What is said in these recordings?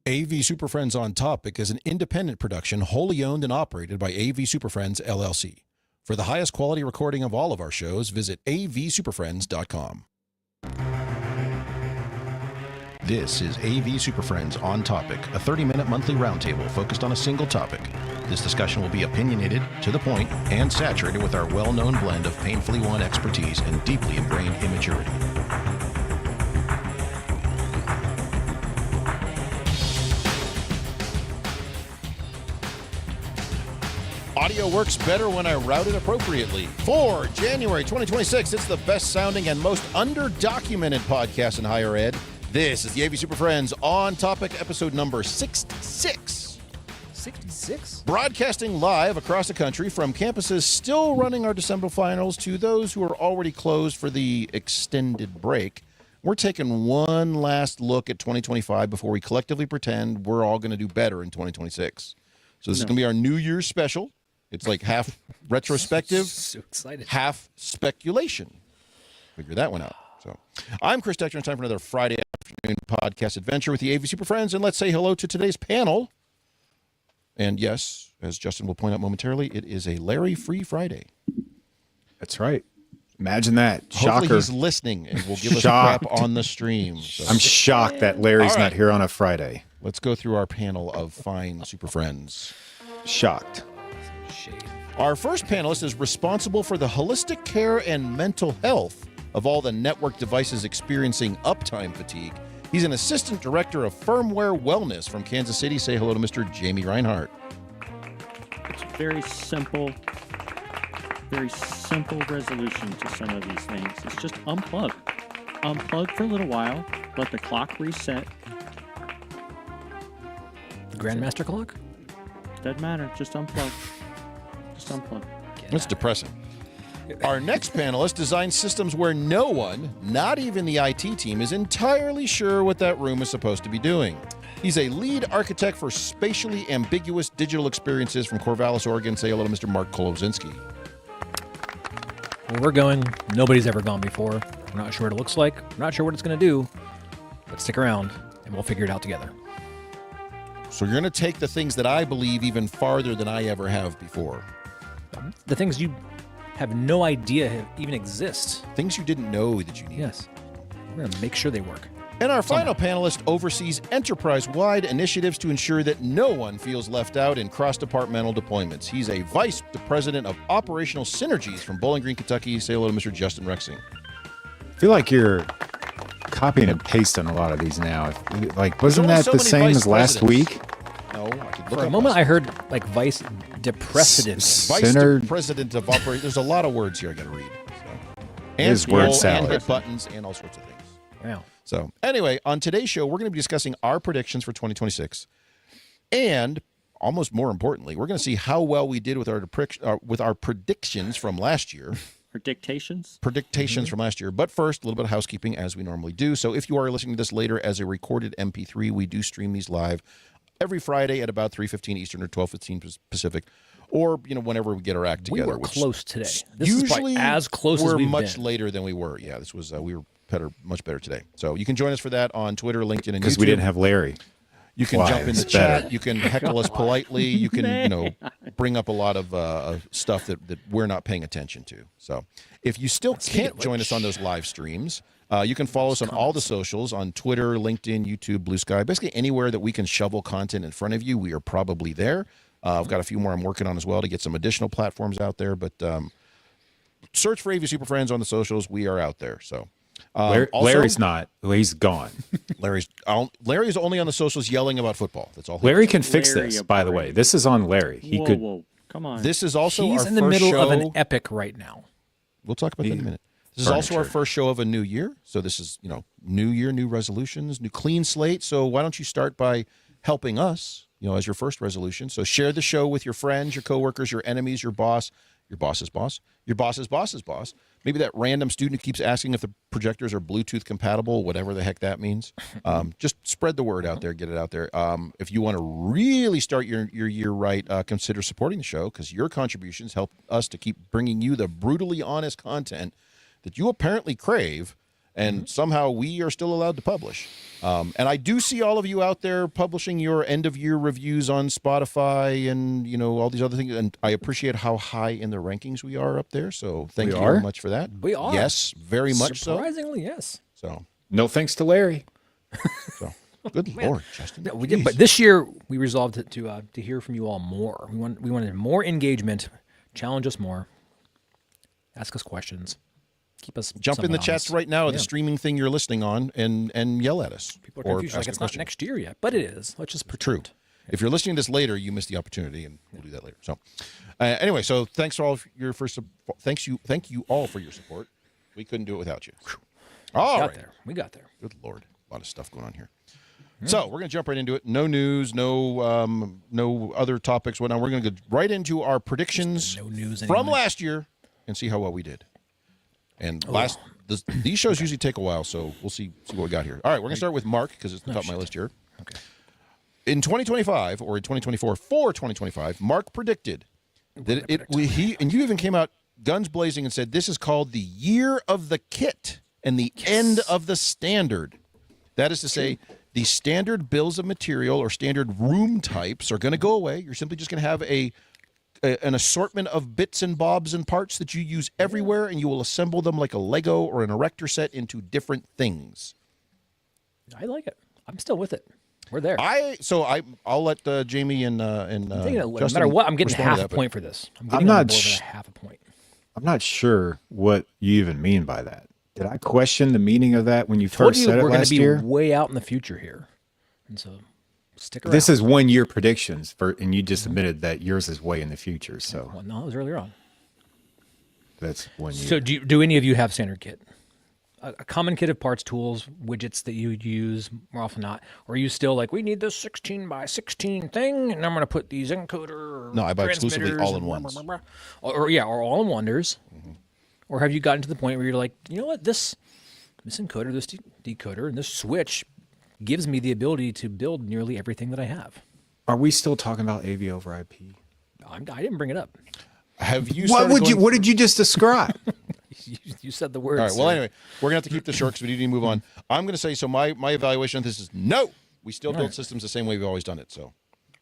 AV SuperFriends On Topic is an independent production wholly owned and operated by AV SuperFriends LLC. For the highest quality recording of all of our shows, visit avsuperfriends.com. This is AV SuperFriends On Topic, a 30-minute monthly roundtable focused on a single topic. This discussion will be opinionated, to the point, and saturated with our well-known blend of painfully won expertise and deeply ingrained immaturity. Audio works better when I route it appropriately. For January 2026, it's the best sounding and most under-documented podcast in higher ed. This is the AV SuperFriends On Topic, episode number 66. 66? Broadcasting live across the country from campuses still running our December finals to those who are already closed for the extended break. We're taking one last look at 2025 before we collectively pretend we're all going to do better in 2026. So this is going to be our New Year's special. It's like half retrospective, So excited. half speculation. Figure that one out. So, I'm Chris Dechter, and it's time for another Friday afternoon podcast adventure with the AV SuperFriends. And let's say hello to today's panel. And yes, as Justin will point out momentarily, it is a Larry-free Friday. That's right. Imagine that. Hopefully Shocker. he's listening and will give us a crap on the stream. So, I'm shocked that Larry's All right. not here on a Friday. let's go through our panel of fine Super Friends. Shocked. Shade. Our first panelist is responsible for the holistic care and mental health of all the network devices experiencing uptime fatigue. He's an assistant director of firmware wellness from Kansas City. Say hello to Mr. Jamie Reinhardt. It's very simple resolution to some of these things. It's just unplug. Unplug for a little while, let the clock reset. The Grandmaster clock? Doesn't matter, just unplug. Just unplug. That's depressing. Our next panelist designs systems where no one, not even the IT team, is entirely sure what that room is supposed to be doing. He's a lead architect for spatially ambiguous digital experiences from Corvallis, Oregon. Say hello to Mr. Mark Kolozinski. Where we're going, nobody's ever gone before. We're not sure what it looks like. We're not sure what it's going to do. But stick around, and we'll figure it out together. So you're going to take the things that I believe even farther than I ever have before. The things you have no idea even exist. Things you didn't know that you needed. Yes. We're going to make sure they work. And our final panelist oversees enterprise-wide initiatives to ensure that no one feels left out in cross-departmental deployments. He's a vice president of operational synergies from Bowling Green, Kentucky. Say hello to Mr. Justin Rexing. I feel like you're copying and pasting a lot of these now. Like, wasn't only that so the many same vice as last presidents. week? No, I could look For a up moment, last- I heard like vice president. Vice Centered- president of operations. There's a lot of words here I got to read. So. It And is word scroll, salad. and hit buttons, and all sorts of things. Wow. So anyway, on today's show, we're going to be discussing our predictions for 2026. And almost more importantly, we're going to see how well we did with our predictions from last year. Or dictations. Predictations from last year. But first, a little bit of housekeeping as we normally do. So if you are listening to this later as a recorded MP3, we do stream these live every Friday at about 3:15 Eastern or 12:15 Pacific, or whenever we get our act together. We were which close today. This is usually probably as close as we're we've much been. later than we were. Yeah, this was we were much better today. So you can join us for that on Twitter, LinkedIn, and YouTube. Because we didn't have Larry. You can Why? jump in the It's better. chat. You can heckle us politely. You can, bring up a lot of stuff that we're not paying attention to. So if you still can't join us on those live streams, you can follow us on all the socials, on Twitter, LinkedIn, YouTube, Blue Sky. Basically anywhere that we can shovel content in front of you, we are probably there. I've got a few more I'm working on as well to get some additional platforms out there. But search for AV SuperFriends on the socials. We are out there. So. Also, Larry's not. He's gone. Larry's only on the socials yelling about football. That's all. Larry can fix Larry this, a by the brain. way. This is on Larry. He Whoa, could. whoa, come on. This is also He's our in the first middle show. of an epic right now. We'll talk about that in a minute. This is also our Furniture. first show of a new year. So this is, new year, new resolutions, new clean slate. So why don't you start by helping us, as your first resolution. So share the show with your friends, your coworkers, your enemies, your boss, your boss's boss, your boss's boss's boss. Maybe that random student who keeps asking if the projectors are Bluetooth compatible, whatever the heck that means. Just spread the word out there, get it out there. If you want to really start your year right, consider supporting the show because your contributions help us to keep bringing you the brutally honest content that you apparently crave And somehow we are still allowed to publish. And I do see all of you out there publishing your end-of-year reviews on Spotify and, you know, all these other things. And I appreciate how high in the rankings we are up there. So thank you very much for that. We are. Yes, very much so. Surprisingly, yes. So No thanks to Larry. good Lord, Justin. No, we did, but this year we resolved to hear from you all more. We wanted more engagement, challenge us more, ask us questions, keep us Jump in the somewhat chats honest. right now at Yeah. the streaming thing you're listening on and yell at us. People are confused, ask like a it's not question. next year yet, but it is. Let's just pretend. True. If you're listening to this later, you missed the opportunity, and we'll do that later. So, anyway, so thanks for all of your first. Thank you all for your support. We couldn't do it without you. All right. We got there. Good Lord, a lot of stuff going on here. So we're gonna jump right into it. No news, no other topics. Whatnot. We're gonna go right into our predictions No news from anymore. last year and see how well we did. And these shows usually take a while, so we'll see what we got here. All right, we're gonna start with Mark because it's the top of my list here. Okay. In 2025 or in 2024 for 2025, Mark predicted that he and you even came out guns blazing and said this is called the year of the kit and the end of the standard. That is to say, the standard bills of material or standard room types are going to go away. You're simply just going to have an assortment of bits and bobs and parts that you use everywhere, and you will assemble them like a Lego or an erector set into different things. I like it. I'm still with it. We're there. I'll let Jamie and I'm thinking no Justin matter what, I'm getting respond to half that, a but- point for this. I'm I'm getting on not board sh- with a half a point. I'm not sure what you even mean by that. Did I question the meaning of that when you Told first you said it we're going last to be year? way out in the future here, and so stick around. This is 1 year predictions and you just admitted that yours is way in the future. So well, no, it was earlier on. that's 1 year. So do any of you have standard kit? A common kit of parts, tools, widgets that you use more often than not? Or are you still like, we need this 16 by 16 thing, and I'm going to put these encoder. No, I buy exclusively transmitters all-in-ones. and blah, blah, blah, blah. Or all-in-wonders. Or have you gotten to the point where you're like, you know what, this encoder, this decoder, and this switch gives me the ability to build nearly everything that I have? Are we still talking about AV over IP? I didn't bring it up. Have you? What did you just describe? You said the words. All right. Well, anyway, we're gonna have to keep this short because we need to move on. I'm gonna say so. My evaluation of this is no. We still build systems the same way we've always done it. So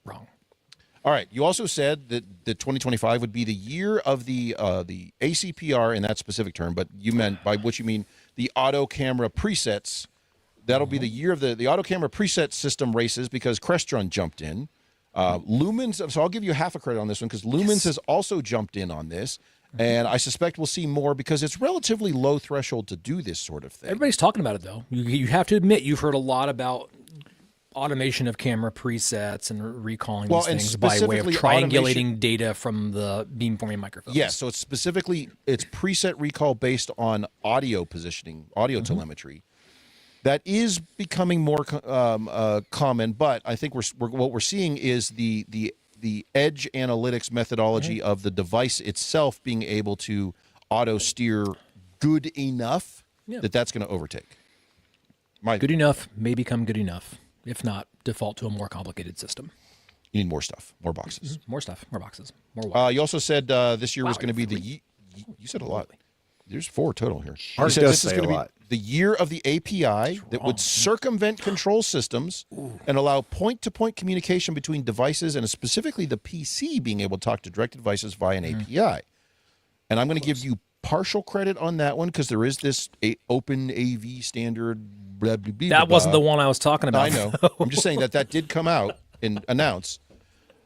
Wrong. all right. You also said that 2025 would be the year of the ACPR in that specific term, but you meant by which you mean the auto camera presets. That'll be the year of the auto camera preset system races because Crestron jumped in. Lumens. So I'll give you half a credit on this one because Lumens has also jumped in on this. And I suspect we'll see more because it's relatively low threshold to do this sort of thing. Everybody's talking about it, though. You have to admit you've heard a lot about automation of camera presets and recalling these and things by way of specifically triangulating data from the beamforming microphones. Yes, so it's preset recall based on audio positioning, audio telemetry. That is becoming more common, but I think what we're seeing is the edge analytics methodology of the device itself being able to auto steer good enough that's going to overtake. Good enough may become good enough. If not, default to a more complicated system. You need more stuff, more boxes. More stuff, more boxes, more wire. You also said this year was Wow, going to be you said a lot. There's 4 total here. Mark You said does this is say going a to be lot. the year of the API that would circumvent control systems and allow point-to-point communication between devices and specifically the PC being able to talk to direct devices via an API. And I'm going to give you partial credit on that one because there is this open AV standard. Blah, blah, blah, That wasn't blah. the one I was talking about. I know. I'm just saying that did come out and announce.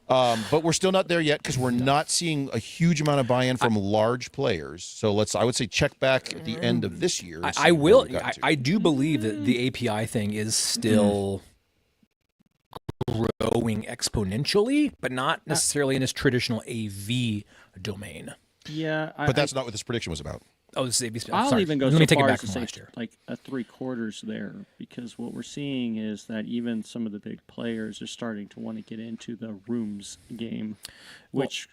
But we're still not there yet because we're not seeing a huge amount of buy-in from large players. So I would say check back at the end of this year. and see I where will. we got to. I do believe that the API thing is still growing exponentially, but not necessarily in its traditional AV domain. Yeah, But that's not what this prediction was about. Oh, this is AV. I'll Sorry. even go Let so me take it far back as to from say last year. like a 3/4 there, because what we're seeing is that even some of the big players are starting to want to get into the rooms game, which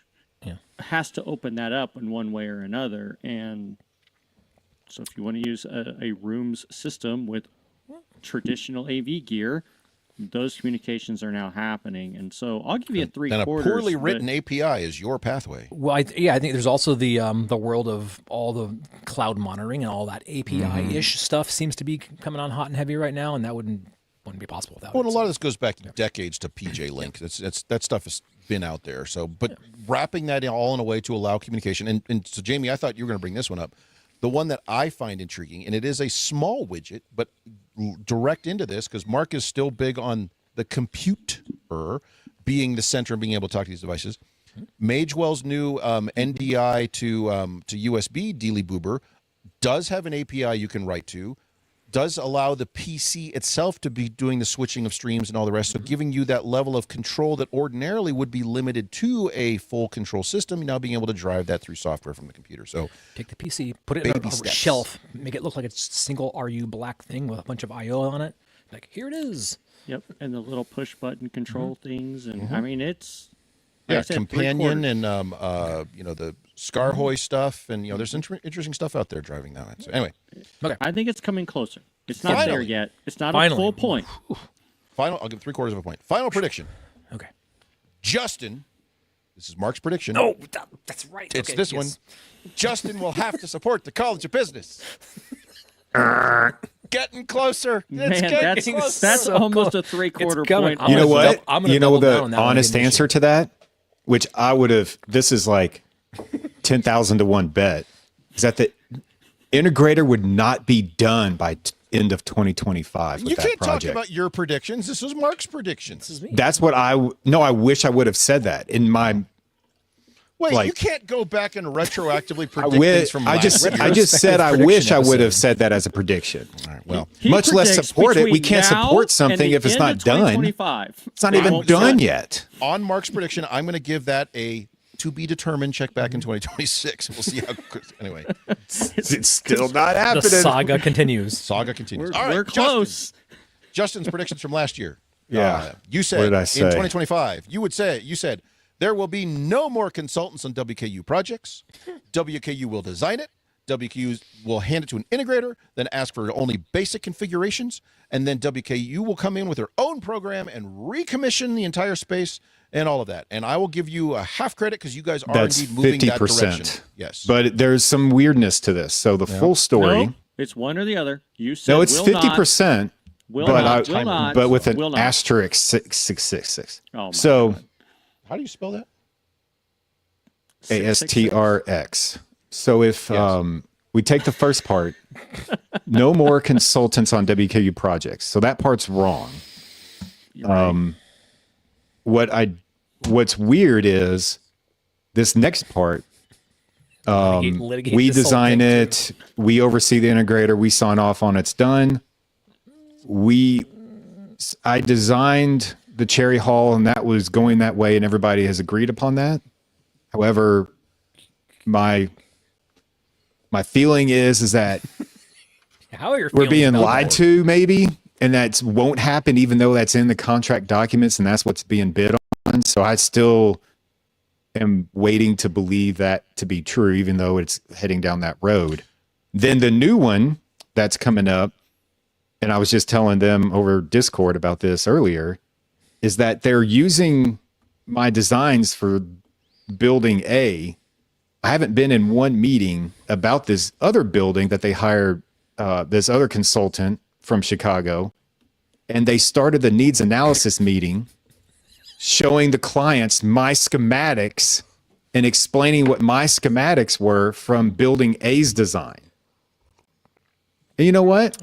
has to open that up in one way or another. And so if you want to use a rooms system with traditional AV gear, those communications are now happening. And so I'll give you a And a 3/4. poorly written API is your pathway. Well, I think there's also the world of all the cloud monitoring and all that API-ish stuff seems to be coming on hot and heavy right now, and that wouldn't be possible without Well, it. and a lot of this goes back decades to PJ Link. That stuff has been out there. So, but wrapping that all in a way to allow communication. And so, Jamie, I thought you were going to bring this one up. The one that I find intriguing, and it is a small widget, but direct into this, because Mark is still big on the computer being the center and being able to talk to these devices. Magewell's new NDI to USB Dealy Boober does have an API you can write to, does allow the PC itself to be doing the switching of streams and all the rest, so giving you that level of control that ordinarily would be limited to a full control system, now being able to drive that through software from the computer. So Take the PC, put it in Baby a steps. shelf, make it look like it's a single RU black thing with a bunch of I/O on it. Like, here it is. Yep, and the little push button control things, and I mean it's like yeah, I said, companion 3/4. and the Scarhoy stuff, and there's interesting stuff out there driving that. So anyway, I think it's coming closer. It's not there Finally. yet. It's not Finally. a full point. I'll give 3/4 of a point. Final prediction. Okay. Justin, this is Mark's prediction. Oh, that's right. It's Okay, this yes. one. Justin will have to support the College of Business. Getting closer. It's Man, getting closer. that's So almost a close. 3/4 It's coming. point. I'm You know gonna what? I'm gonna You know double down the on that one honest again this answer year. to that, which I would have. This is like 10,000 to 1 bet. Is that the integrator would not be done by end of 2025 with You that can't project. talk about your predictions. This was Mark's predictions. This is me. That's what I wish I would have said that in my. Wait, like- you can't go back and retroactively I predict things from last year. I just said I prediction wish I would have episode. said that as a prediction. All right, well, He Much less predicts support it. We between can't now support and something the if it's end not of done. 2025. It's not They even won't done say. yet. on Mark's prediction, I'm going to give that a to be determined check back in 2026. We'll see how. Anyway, It's still not The happening. saga continues. saga continues. We're, All right, we're close. Justin's predictions from last year. Yeah. You said What did I in say? 2025, you said there will be no more consultants on WKU projects. WKU will design it. WKU will hand it to an integrator, then ask for only basic configurations, and then WKU will come in with their own program and recommission the entire space and all of that. And I will give you a half credit because you guys are That's indeed moving that 50%. direction. Yes. But there's some weirdness to this. So the full story. No, it's one or the other. You said No, it's will 50%. Will but not, will not, but with an will not. asterisk 666. Oh, my So God. How do you spell that? ASTRX. So if Yes. we take the first part, no more consultants on WKU projects. So that part's wrong. You're right. What's weird is this next part. Litigate We this whole design thing, it. too. We oversee the integrator. We sign off on it's done. I designed the Cherry Hall, and that was going that way, and everybody has agreed upon that. However, my feeling is that How are your we're feelings being about lied that? to, maybe, and that won't happen, even though that's in the contract documents, and that's what's being bid on. So I still am waiting to believe that to be true, even though it's heading down that road. Then the new one that's coming up, and I was just telling them over Discord about this earlier, is that they're using my designs for building A. I haven't been in one meeting about this other building that they hired this other consultant from Chicago, and they started the needs analysis meeting showing the clients my schematics and explaining what my schematics were from building A's design. And you know what?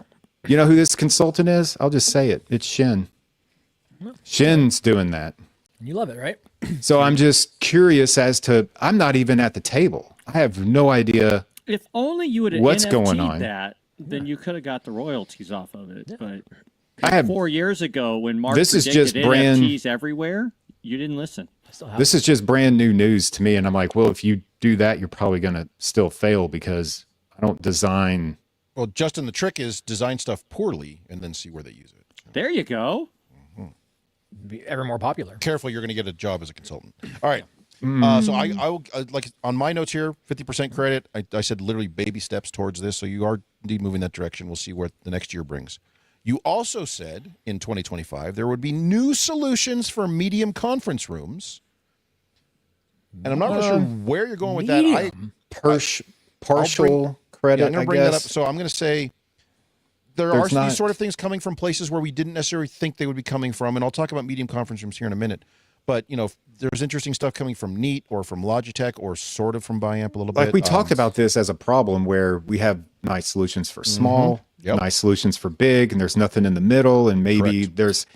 You know who this consultant is? I'll just say it. It's Shin. Shin's doing that. You love it, right? So I'm just curious as to, I'm not even at the table. I have no idea. If only you would have What's NFT'd going on? that, then you could have got the royalties off of it. But I have 4 years ago, when Mark This is predicted just brand- NFTs everywhere, you didn't listen. I still have This is just brand new news to me. And I'm like, well, if you do that, you're probably going to still fail because I don't design. Well, Justin, the trick is design stuff poorly and then see where they use it. There you go. be ever more popular. Careful, you're going to get a job as a consultant. All right. So I will like on my notes here, 50% credit. I said literally baby steps towards this. So you are indeed moving that direction. We'll see what the next year brings. You also said in 2025 there would be new solutions for medium conference rooms. And I'm not really sure where you're going with that. Partial credit, I'm going to bring that up. So I'm going to say there are these sort of things coming from places where we didn't necessarily think they would be coming from. And I'll talk about medium conference rooms here in a minute. But, there's interesting stuff coming from Neat or from Logitech or sort of from Biamp a little bit. Like we talked about this as a problem where we have nice solutions for small, nice solutions for big, and there's nothing in the middle. And maybe there's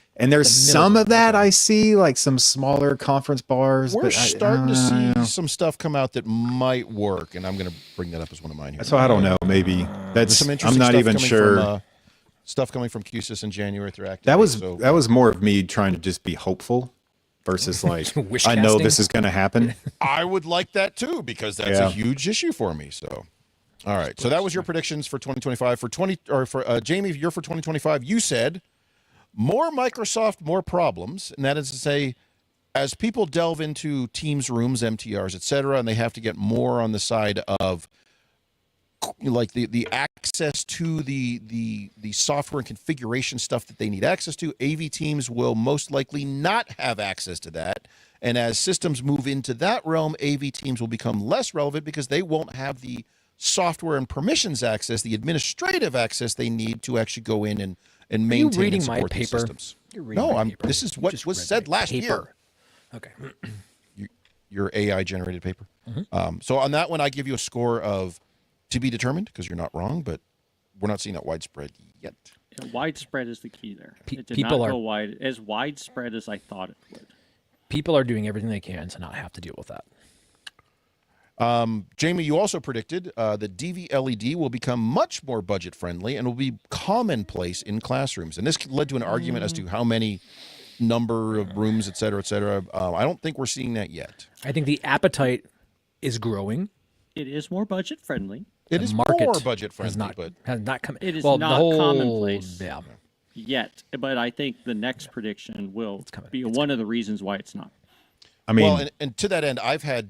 some of that I see, like some smaller conference bars. We're starting to see some stuff come out that might work, and I'm going to bring that up as one of mine here. So I don't know. Maybe that's. Some interesting I'm not even sure. From, stuff coming from QSYS in January through Activate. That was more of me trying to just be hopeful versus like I know this is going to happen. I would like that too because that's a huge issue for me. So, all right. So that was your predictions for 2025. For Jamie, you're for 2025. You said more Microsoft, more problems, and that is to say, as people delve into Teams rooms, MTRs, etc., and they have to get more on the side of like the access to the software and configuration stuff that they need access to. AV teams will most likely not have access to that. And as systems move into that realm, AV teams will become less relevant because they won't have the software and permissions access, the administrative access they need to actually go in and maintain and support these systems. This is what was said last year. Okay. Your AI generated paper. So on that one, I give you a score of to be determined because you're not wrong, but we're not seeing that widespread yet. Yeah, widespread is the key there. It did not go as widespread as I thought it would. People are doing everything they can to not have to deal with that. Jamie, you also predicted that DV LED will become much more budget friendly and will be commonplace in classrooms. And this led to an argument as to how many number of rooms, et cetera, et cetera. I don't think we're seeing that yet. I think the appetite is growing. It is more budget friendly. It is more budget friendly, but has not come. It is not commonplace yet. But I think the next prediction will be one of the reasons why it's not. I mean, well, and to that end, I've had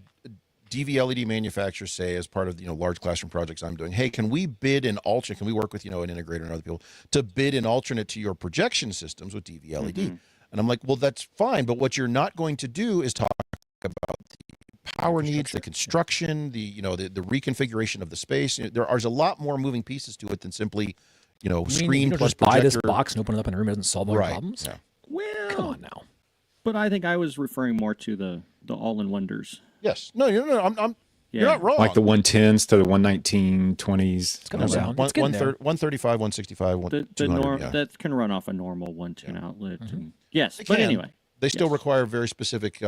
DV LED manufacturers say, as part of large classroom projects I'm doing, hey, can we bid an alternate? Can we work with an integrator and other people to bid an alternate to your projection systems with DV LED? And I'm like, well, that's fine, but what you're not going to do is talk about the power needs, the construction, the reconfiguration of the space. There's a lot more moving pieces to it than simply screen plus just projector. buy this box and open it up in a room. It doesn't solve all the problems. Yeah. Well, come on now. But I think I was referring more to the all-in-wonders. Yes. No. You're not wrong. Like the 110s to the 11920s. It's coming down. 135, 165, the 200. That can run off a normal 110 outlet. Yes, It but can. anyway. They still require very specific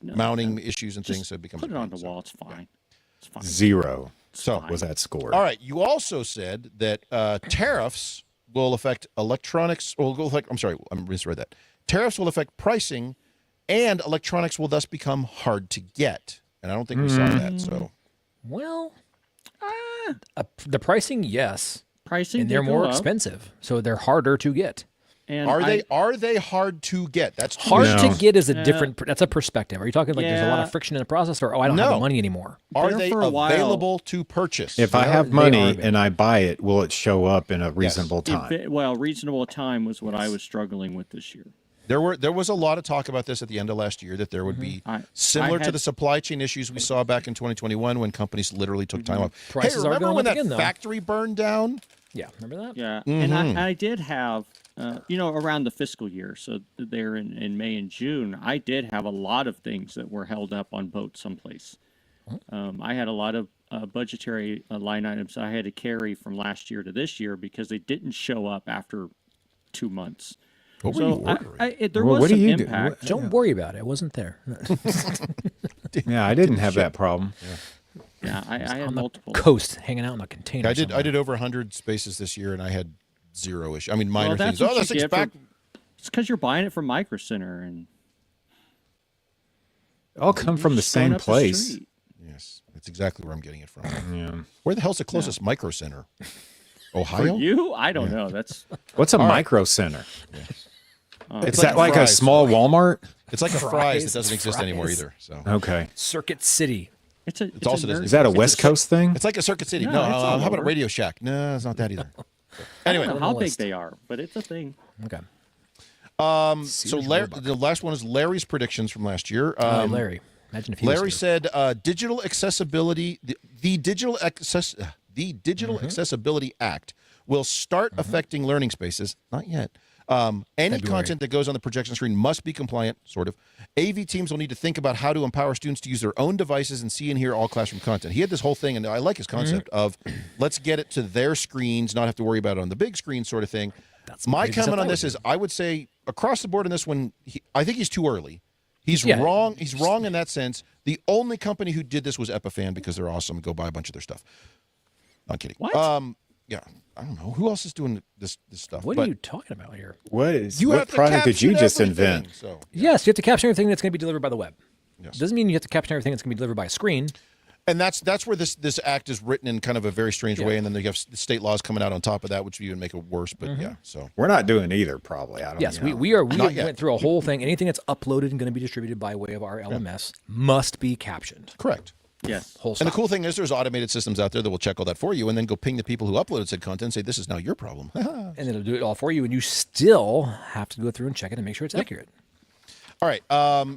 mounting issues and things that become. Put it on the wall. It's fine. It's fine. 0 So was that score. All right. You also said that tariffs will affect electronics. I'm misread that. Tariffs will affect pricing, and electronics will thus become hard to get. And I don't think we saw that. So, well, the pricing, yes, pricing, and they're more expensive, so they're harder to get. And are they hard to get? That's hard to get is a different. That's a perspective. Are you talking like there's a lot of friction in the process, or I don't have the money anymore? Are they available to purchase? If I have money and I buy it, will it show up in a reasonable time? Reasonable time was what I was struggling with this year. There was a lot of talk about this at the end of last year, that there would be similar to the supply chain issues we saw back in 2021 when companies literally took time off. Prices remember when that again, factory burned down? Yeah, remember that? Yeah, and I did have, around the fiscal year, so there in May and June, I did have a lot of things that were held up on boats someplace. I had a lot of budgetary line items I had to carry from last year to this year because they didn't show up after 2 months. What were you ordering? There was some impact. Don't worry about it. It wasn't there. Yeah, I didn't have that problem. Yeah, I had on multiple. The coast hanging out in a container. I did over 100 spaces this year, and I had 0 issue. I mean, minor that's things. what That's you get back. It's because you're buying it from Micro Center and All come from the same place. Yes, that's exactly where I'm getting it from. Yeah. Where the hell's the closest Micro Center? Ohio? For you? I don't know. That's What's a micro center? It's Is that like a Fry's. small Walmart? It's like a Fry's that doesn't exist Fry's. anymore either. So Okay. Circuit City. it's also doesn't Is that a West Coast thing? it's like a Circuit City. No, No, it's all how about a over. Radio Shack? No, it's not that either. Anyway, I don't know on how the big list. they are, but it's a thing. Okay. so Sears Roebuck. the last one is Larry's predictions from last year. Larry, imagine if he Larry was here. said digital accessibility, the digital accessibility act will start affecting learning spaces. Not yet. Any February. content that goes on the projection screen must be compliant, sort of. AV teams will need to think about how to empower students to use their own devices and see and hear all classroom content. He had this whole thing, and I like his concept of let's get it to their screens, not have to worry about it on the big screen sort of thing. That's My crazy stuff comment on I would this do. is I would say across the board in this one, I think he's too early. He's Yeah. wrong. He's wrong in that sense. The only company who did this was Epiphan because they're awesome. Go buy a bunch of their stuff. I'm kidding. What? Yeah, I don't know who else is doing this stuff. What but are you talking about here? What is You what have to product did you caption just everything, invent? So Yes, you have to caption everything that's going to be delivered by the web. Yes. Doesn't mean you have to caption everything that's going to be delivered by a screen. and that's where this act is written in kind of a very strange way, and then you have state laws coming out on top of that, which would even make it worse. But yeah, so We're not doing either, probably. I don't Yes, know. we Not yet. went through a whole thing. Anything that's uploaded and going to be distributed by way of our LMS must be captioned. correct. Yes. Whole And stop. the cool thing is there's automated systems out there that will check all that for you and then go ping the people who uploaded said content and say, this is now your problem. And it'll do it all for you, and you still have to go through and check it and make sure it's accurate. All right.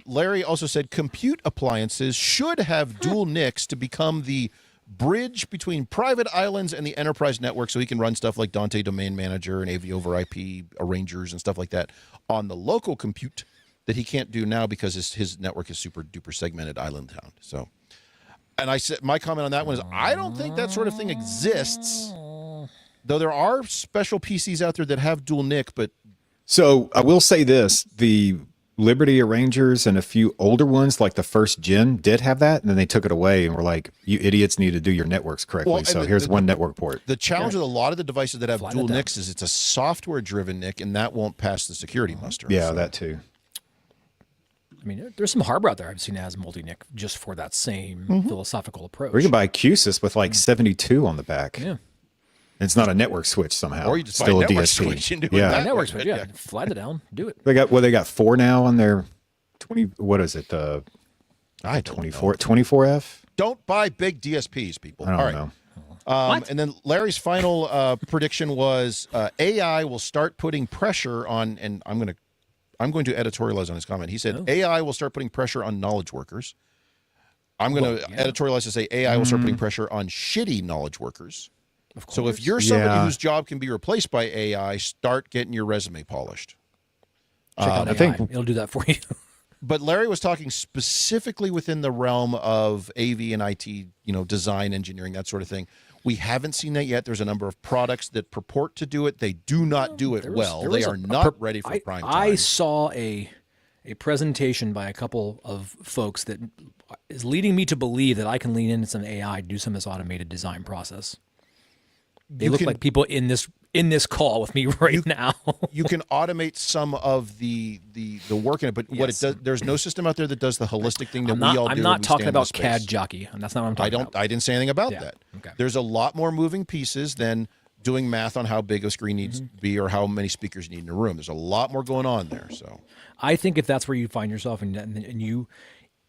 Larry also said compute appliances should have dual NICs to become the bridge between private islands and the enterprise network so he can run stuff like Dante Domain Manager and AV over IP arrangers and stuff like that on the local compute that he can't do now because his network is super duper segmented island town. So, and I said my comment on that one is I don't think that sort of thing exists. Though there are special PCs out there that have dual NIC, but So I will say this: the Liberty Arrangers and a few older ones, like the first gen, did have that, and then they took it away and were like, "You idiots need to do your networks correctly." Well, and so the- here's the- one network port. the challenge with a lot of the devices that have Fly dual that down. NICs is it's a software-driven NIC, and that won't pass the security muster. Yeah, So- that too. I mean, there's some hardware out there I've seen that has multi-NIC just for that same philosophical approach. Or you can buy QSys with like 72 on the back. Yeah. It's not a network switch somehow. Or you just Still buy a a network DSP. switch and do it yeah. that Networks, way, but yeah, fly that down, do it. They got 4 now on their 20. What is it? The I don't 24 know. 24F. Don't buy big DSPs, people. I don't All right. know. And then Larry's final prediction was AI will start putting pressure on, and I'm going to editorialize on his comment. He said AI will start putting pressure on knowledge workers. I'm going to editorialize to say AI will start putting pressure on shitty knowledge workers. So if you're somebody Yeah. whose job can be replaced by AI, start getting your resume polished. Check out I AI. think- It'll do that for you. But Larry was talking specifically within the realm of AV and IT, design, engineering, that sort of thing. We haven't seen that yet. There's a number of products that purport to do it. They do not do it well. There They was are a not ready for prime time. I saw a presentation by a couple of folks that is leading me to believe that I can lean into some AI to do some of this automated design process. They look can- like people in this call with me right now. You can automate some of the work in it, but what it does, there's no system out there that does the holistic thing that I'm not, we all I'm do. not when we talking stand in the about space. CAD jockey, and that's not what I'm talking about. I didn't say anything about Yeah, that. okay. There's a lot more moving pieces than doing math on how big a screen needs to be or how many speakers you need in a room. There's a lot more going on there. So I think if that's where you find yourself and you,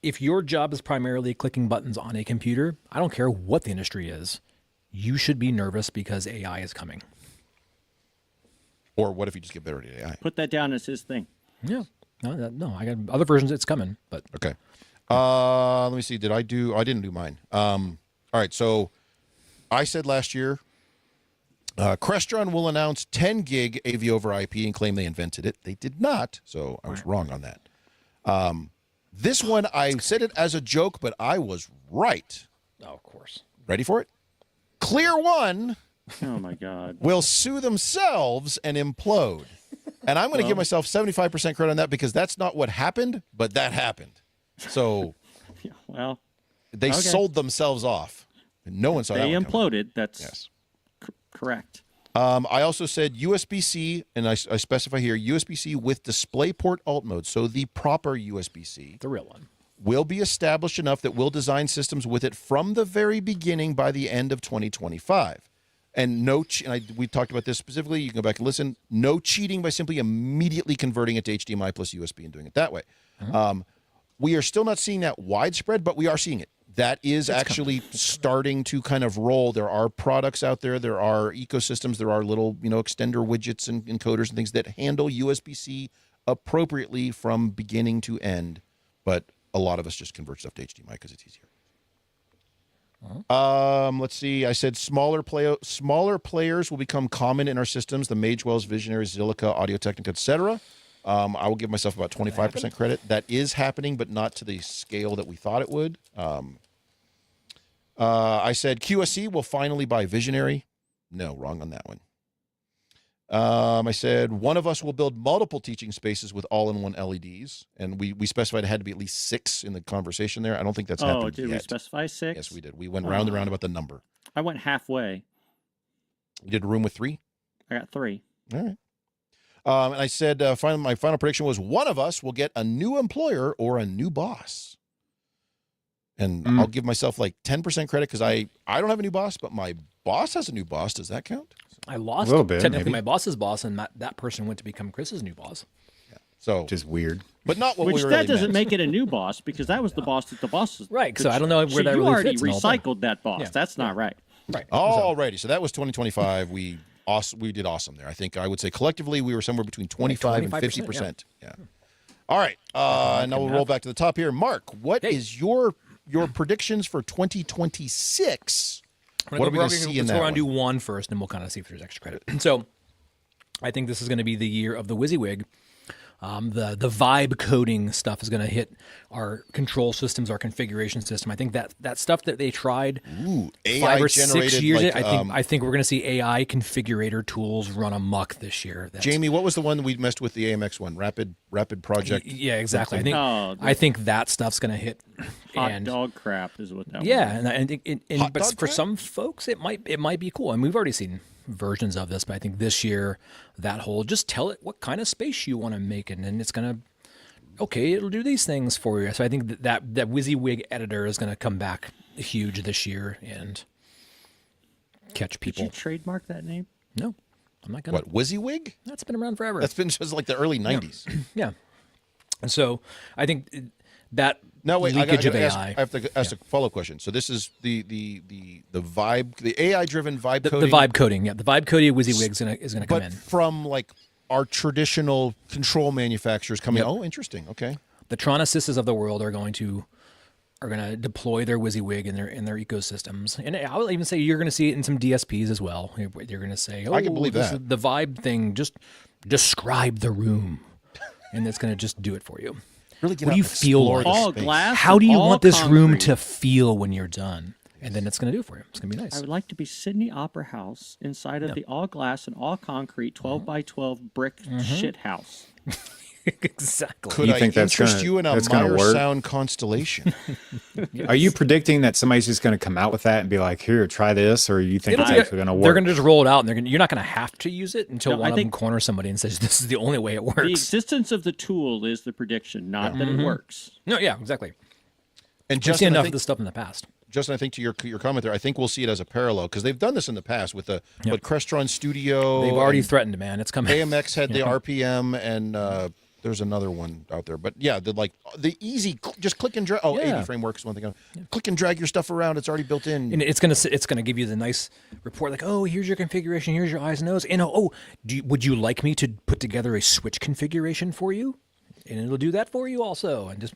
if your job is primarily clicking buttons on a computer, I don't care what the industry is, you should be nervous because AI is coming. or what if you just get better at AI? Put that down as his thing. Yeah. No, I got other versions. It's coming, but Okay. Let me see. I didn't do mine. All right. So I said last year, Crestron will announce 10 gig AV over IP and claim they invented it. They did not. So I was wrong on that. This one, I said it as a joke, but I was right. oh, of course. Ready for it? Clear One Oh my God. will sue themselves and implode. And I'm going to give myself 75% credit on that because that's not what happened, but that happened. So Yeah, well, they Okay. sold themselves off. And no one saw that they one coming. imploded. That's Yes. correct. I also said USB-C, and I specify here USB-C with DisplayPort alt mode. So the proper USB-C The real one. will be established enough that we'll design systems with it from the very beginning by the end of 2025. And we talked about this specifically. You can go back and listen. No cheating by simply immediately converting it to HDMI plus USB and doing it that way. We are still not seeing that widespread, but we are seeing it that is actually starting to kind of roll. There are products out there. There are ecosystems. There are little, extender widgets and encoders and things that handle USB-C appropriately from beginning to end. But a lot of us just convert stuff to HDMI because it's easier. Let's see. I said smaller players will become common in our systems. The Magewells, Visionaries, Zilliqa, Audio-Technica, etc. I will give myself about 25% credit. That is happening, but not to the scale that we thought it would. I said QSC will finally buy Visionary. No, wrong on that one. I said one of us will build multiple teaching spaces with all-in-one LEDs, and we specified it had to be at least 6 in the conversation there. I don't think that's happened yet. Oh, did we specify 6? Yes, we did. We went round and round about the number. I went halfway. You did a room with 3? I got 3. All right. And I said my final prediction was one of us will get a new employer or a new boss. And I'll give myself like 10% credit because I don't have a new boss, but my boss has a new boss. Does that count? I lost A little bit, technically maybe. my boss's boss, and that person went to become Chris's new boss. Yeah. So Just weird. but not what Which we that really doesn't meant. make it a new boss because that was the boss that the boss was. Right, so I don't know where that you really already fits in the whole thing. recycled that boss. Yeah. That's not right. Right. Alrighty, so that was 2025. We did awesome there. I think I would say collectively we were somewhere between 25 and 25%, 50%. Yeah. All right, now we'll roll back to the top here. Mark, what is your predictions for 2026? What are we going to see in let's that go around and one? do one first, and we'll kind of see if there's extra credit. So, I think this is going to be the year of the WYSIWYG. The vibe coding stuff is going to hit our control systems, our configuration system. I think that stuff that they tried 5 or 6 AI-generated, years like, ago, I think we're going to see AI configurator tools run amok this year. Jamie, what was the one that we messed with the AMX one? Rapid Project. Yeah, exactly. Oh, I think that stuff's going to hit. Hot dog crap is what that was. Yeah, and I think Hot but dog for crap? some folks it might be cool, and we've already seen versions of this, but I think this year that whole just tell it what kind of space you want to make it, and it's gonna it'll do these things for you. So I think that WYSIWYG editor is gonna come back huge this year and catch Did people. you trademark that name? No, I'm not gonna. What, WYSIWYG? That's been around forever. That's been just like the early 90s. Yeah, and so I think that No, wait, I leakage of gotta AI. I have to ask a follow-up question. So this is the vibe, the AI-driven vibe the coding. vibe coding, yeah, the vibe coding of WYSIWYG is gonna come but in. from like our traditional control manufacturers coming. Oh, interesting. Okay. The Tron Assistas of the world are going to deploy their WYSIWYG in their ecosystems, and I will even say you're going to see it in some DSPs as well. You're going to say, "Oh, I can believe this that. is the vibe thing. Just describe the room," and it's going to just do it for you. Really get What out do you and feel explore like? the All space. glass. How do you all want this room concrete. to feel when you're done? And then it's going to do it for you. It's going to be I nice. would like to be Sydney Opera House inside of the all glass and all concrete 12 by 12 brick shit house. Exactly. Could You I think that's interest gonna- you in a that's gonna Meyer work? sound constellation? Are you predicting that somebody's just going to come out with that and be like, here, try this? Or you think it's actually going to work? They're going to just roll it out, and you're not going to have to use it until No, one I of them think- corners somebody and says, "This is the only way it The works." existence of the tool is the prediction, not that it works. No, yeah, exactly. And We've seen Justin, I enough of think, this stuff in the past. Justin, I think to your comment there, I think we'll see it as a parallel because they've done this in the past with the what Crestron Studio. They've already and threatened, man. It's coming. AMX had the RPM and there's another one out there. But yeah, the easy just click and drag. Oh, Yeah. 80 framework is one thing. Click and drag your stuff around. It's already built in. And it's gonna give you the nice report, like, oh, here's your configuration, here's your eyes and nose, and would you like me to put together a switch configuration for you? And it'll do that for you also, and just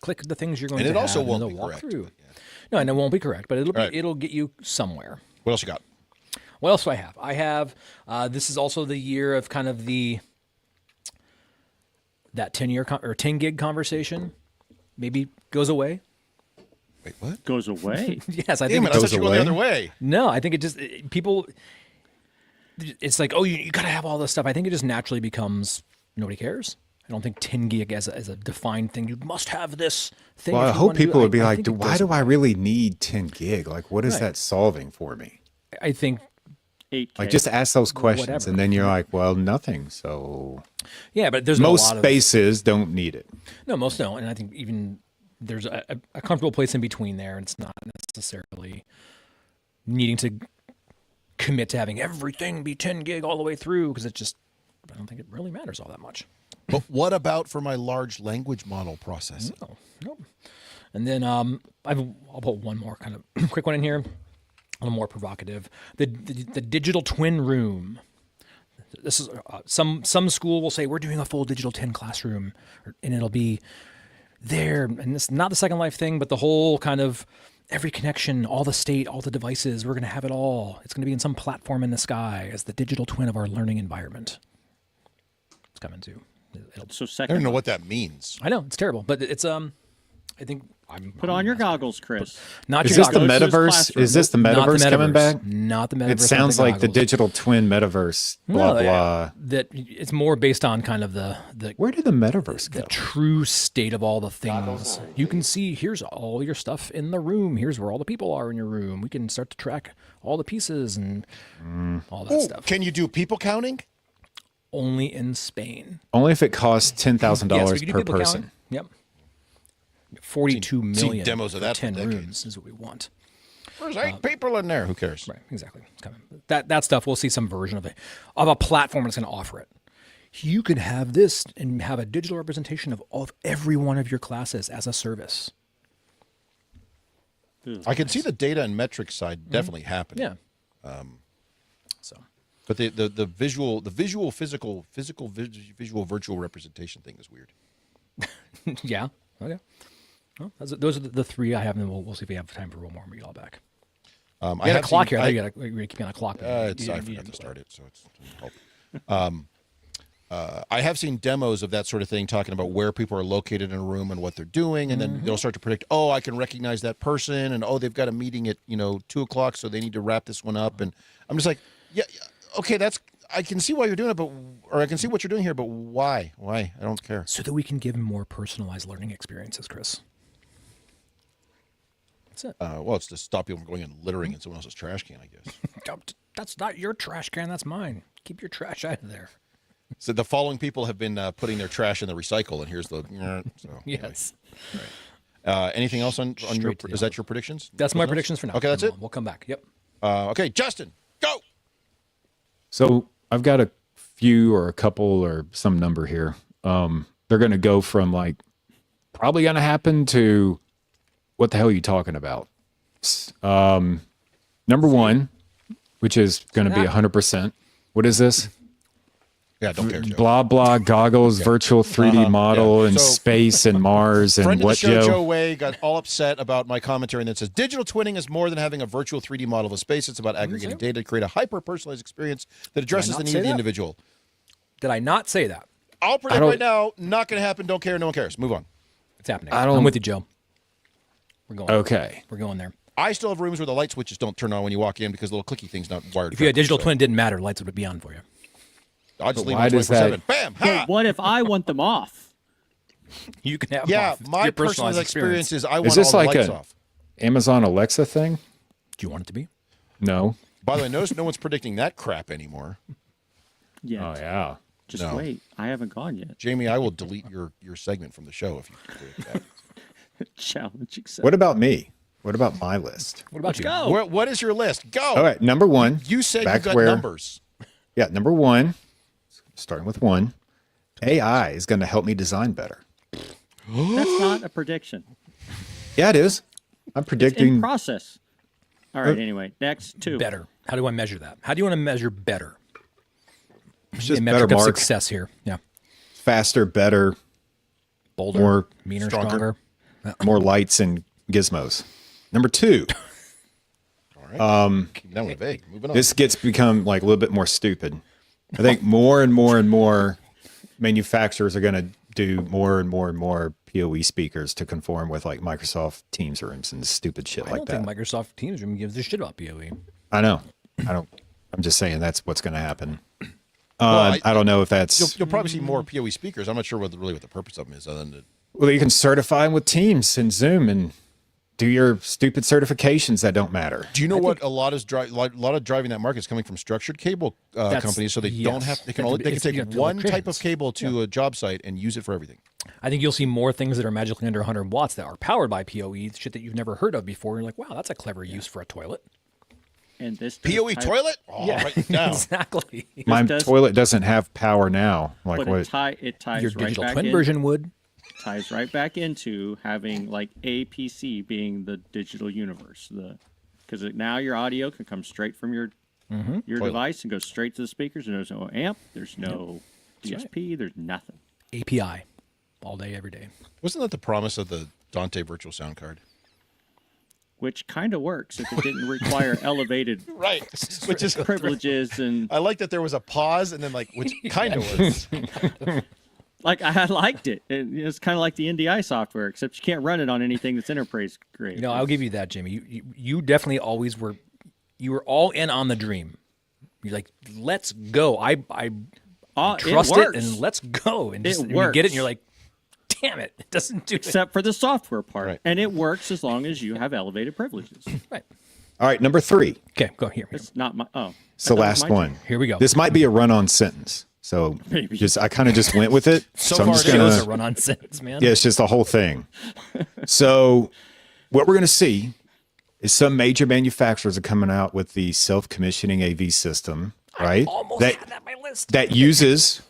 click the things you're going And to it also have, won't and be it'll walk correct, through. but yeah. No, and it won't be correct, but Right. it'll get you somewhere. What else you got? What else do I have? I have this is also the year of kind of that 10 gig conversation maybe goes away. Wait, what? Goes away. Yes, I Damn think it! I it thought you were going the away. other way. No, I think people. It's like, oh, you got to have all this stuff. I think it just naturally becomes nobody cares. I don't think 10 gig as a defined thing. You must have this thing. Well, if I you hope wanna do it. people would be I like, think it why goes do I away. really need 10 gig? Like, what is Right. that solving for me? I think 8K. Like, just ask those questions, Whatever. and then you're like, well, nothing. So yeah, but there's a most lot spaces don't need it. No, most don't, and I think even there's a comfortable place in between there. And it's not necessarily needing to commit to having everything be 10 gig all the way through because I don't think it really matters all that much. But what about for my large language model processing? No, nope. And then I'll put one more kind of quick one in here, a little more provocative. The digital twin room. This is some school will say we're doing a full digital twin classroom, and it'll be there. And it's not the Second Life thing, but the whole kind of every connection, all the state, all the devices. We're going to have it all. It's going to be in some platform in the sky as the digital twin of our learning environment. It's coming too. So I second, don't know what that means. I know it's terrible, but it's I think put on your goggles, Chris. not Is your this the goggles. Goes to his metaverse? classroom. Is this the Not the metaverse coming back? Not the metaverse. It sounds like the goggles. digital twin metaverse. Blah No, blah. That it's more based on kind of the Where did the metaverse go? the true state of all the things. You can see here's all your stuff in the room. Here's where all the people are in your room. We can start to track all the pieces and all that Ooh, stuff. can you do people counting? Only in Spain. Only if it costs $10,000 Yes, we can do per people person. counting. Yep. 42 million demos of that for for 10 decades. rooms is what we want. There's 8 people in there. Who cares? Right, exactly. It's coming. That stuff, we'll see some version of it, of a platform that's going to offer it. You can have this and have a digital representation of every one of your classes as a service. I can see the data and metrics side definitely happening. Yeah. So But the visual virtual representation thing is weird. yeah. Okay. Well, those are the three I have, and then we'll see if we have time for one more. And we get all back. I You had a have clock seen- here. I think you got to keep me on a clock. I forgot to start it, so it's help. I have seen demos of that sort of thing, talking about where people are located in a room and what they're doing, and then they'll start to predict. Oh, I can recognize that person, and oh, they've got a meeting at 2:00, so they need to wrap this one up. And I'm just like, yeah, okay, I can see why you're doing it, or I can see what you're doing here, but why? Why? I don't care. So that we can give more personalized learning experiences, Chris. That's it. Well, it's to stop people from going and littering in someone else's trash can, I guess. That's not your trash can. That's mine. Keep your trash out of there. So the following people have been putting their trash in the recycle, and here's the. So, anyway. Yes. Anything else on your? Straight to the Is that your predictions? That's my Nothing else? predictions for now. Okay, that's it. We'll come back. Yep. Okay, Justin, go. So I've got a few or a couple or some number here. They're going to go from like probably going to happen to what the hell are you talking about? Number one, which is going to be 100%. What is this? Yeah, don't care. Joe. Blah blah goggles, virtual 3D model, and So- space and Mars and Friend of the what, show, Joe? Joe Way, got all upset about my commentary that says digital twinning is more than having a virtual 3D model of a space. It's about aggregating data to create a hyper-personalized experience that addresses not the need say of the that? individual. Did I not say that? I'll predict don't- right now, not going to happen. Don't care. No one cares. Move on. It's happening. I don't- I'm with you, Joe. We're going. Okay. We're going there. I still have rooms where the light switches don't turn on when you walk in because the little clicky thing's not wired. If you had correctly, digital so twin, it didn't matter. Lights would be on for you. I'll just But leave why it does 24/7. that- Bam! But Ha! what if I want them off? You can have Yeah, off. It's my your personal personalized experience is I want Is this all the like lights a off. Amazon Alexa thing? Do you want it to be? No. By the way, notice no one's predicting that crap anymore. Yeah. Oh yeah. Just No. wait. I haven't gone yet. Jamie, I will delete your segment from the show if you predict that. Challenge accepted. What about me? What about my list? What about you? Go. What is your list? Go. All right, number one. You said you back got where- numbers. Yeah, number one. Starting with one. AI is going to help me design better. That's not a prediction. Yeah, it is. I'm In predicting. process. All right. Anyway, next two. Better. How do I measure that? How do you want to measure better? It's just A better metric of mark, success here. Yeah. faster, better, Bolder, More meaner, stronger. stronger. more lights and gizmos. Number two. All right. Keep that one vague. Moving on. This become like a little bit more stupid. I think more and more and more manufacturers are going to do more and more and more PoE speakers to conform with like Microsoft Teams rooms and stupid shit I like don't that. think Microsoft Teams Room gives a shit about PoE. I know. I'm just saying that's what's going to happen. Well, I don't know if that's You'll probably see more PoE speakers. I'm not sure what the purpose of them is, other than to, well. You can certify them with Teams and Zoom and do your stupid certifications that don't matter. do you know what a lot of driving that market is coming from structured cable companies, so they don't yes. have they can take It's one type of electricians. cable to a job site and use it for everything. I think you'll see more things that are magically under 100 watts that are powered by PoE, shit that you've never heard of before. You're like, wow, that's a clever use for a toilet. And this does POE tie- toilet? Oh, right down. Exactly. My does- toilet doesn't have power now. Like But what? it ties Your right digital back twin in, version would. ties right back into having like APC being the digital universe. Because now your audio can come straight from your device and go straight to the speakers. And there's no amp, there's no DSP, there's nothing. API, all day, every day. Wasn't that the promise of the Dante virtual sound card? Which kind of works if it didn't require elevated Right. Which is privileges and I like that there was a pause and then like, which kind of works. like I liked it. It's kind of like the NDI software, except you can't run it on anything that's enterprise grade. You know, I'll give you that, Jimmy. You definitely always were. You were all in on the dream. You're like, let's go. I trust it and let's go. And just, you get it and you're like, damn it, it doesn't do it. Except for the software part. Right. And it works as long as you have elevated privileges. Right. All right, number 3. Okay, go here. It's not my It's the last one. Here we go. This might be a run-on sentence. So Maybe. I kind of just went with it. So I'm far just it gonna Shows a run-on sentence, man. Yeah, it's just the whole thing. So what we're going to see is some major manufacturers are coming out with the self-commissioning AV system, right? Almost had that on my list. That uses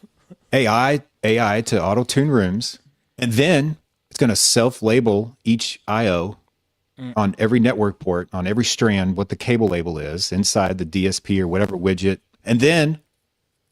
AI to auto-tune rooms, and then it's going to self-label each IO on every network port, on every strand, what the cable label is inside the DSP or whatever widget, and then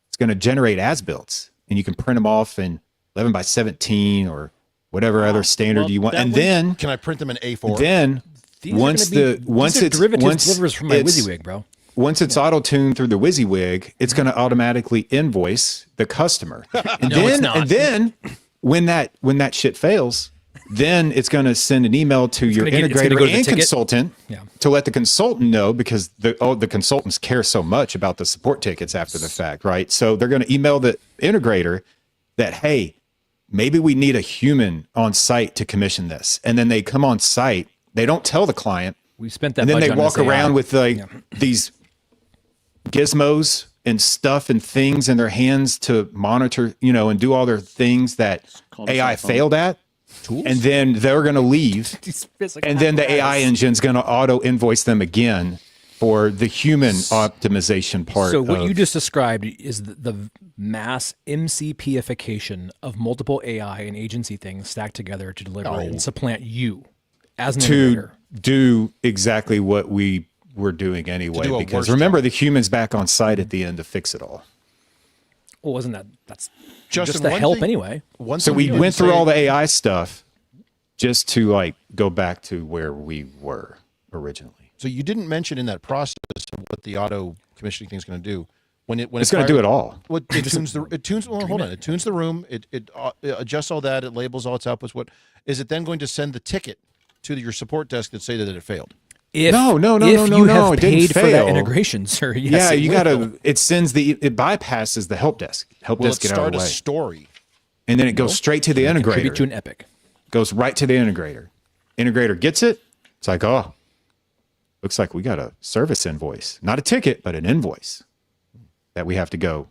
it's going to generate as-builts, and you can print them off in 11 by 17 or whatever other standard Well, you want, that and would- then Can I print them in A4? then These are once gonna be- the once these are it's derivatives once delivers from my it's- WYSIWYG, bro. once it's auto-tuned through the WYSIWYG, it's going to automatically invoice the customer. And No, it's then not. and then when that shit fails, then it's going to send an email to your gonna it's gonna integrator go to the and ticket. consultant Yeah. to let the consultant know, because the consultants care so much about the support tickets after the fact, right? So they're going to email the integrator that, hey, maybe we need a human on site to commission this. And then they come on site. They don't tell the client. We spent that And then budget they on walk this AI. around with like these gizmos and stuff and things in their hands to monitor, and do all their things that called a AI cell phone. failed at. And then they're going to leave. These physical And then the AI apparatus. engine's going to auto invoice them again for the human optimization part. So what of- you just described is the mass MCPification of multiple AI and agency things stacked together to deliver and supplant you as an to integrator. do exactly what we were doing anyway. do a Because worse remember, the human's back on site at the end to fix it all. Well, wasn't that's Justin, just the one help thing- anyway? One So thing we you went say- through all the AI stuff just to like go back to where we were originally. So you didn't mention in that process of what the auto commissioning thing is going to do. When It's going to do it all. Well, it tunes. Well, hold on. It tunes the room. It adjusts all that. It labels all its outputs. What is it then going to send the ticket to your support desk that say that it failed? If, No, if you have it didn't paid for that fail. integration, sir. Yes, Yeah, it you will. got to. It bypasses the help desk. Help Will desk it get out of start the a way, story? and then it goes straight to the Contribute to integrator. an epic. Goes right to the integrator. Integrator gets it. It's like, oh, looks like we got a service invoice, not a ticket, but an invoice that we have to go,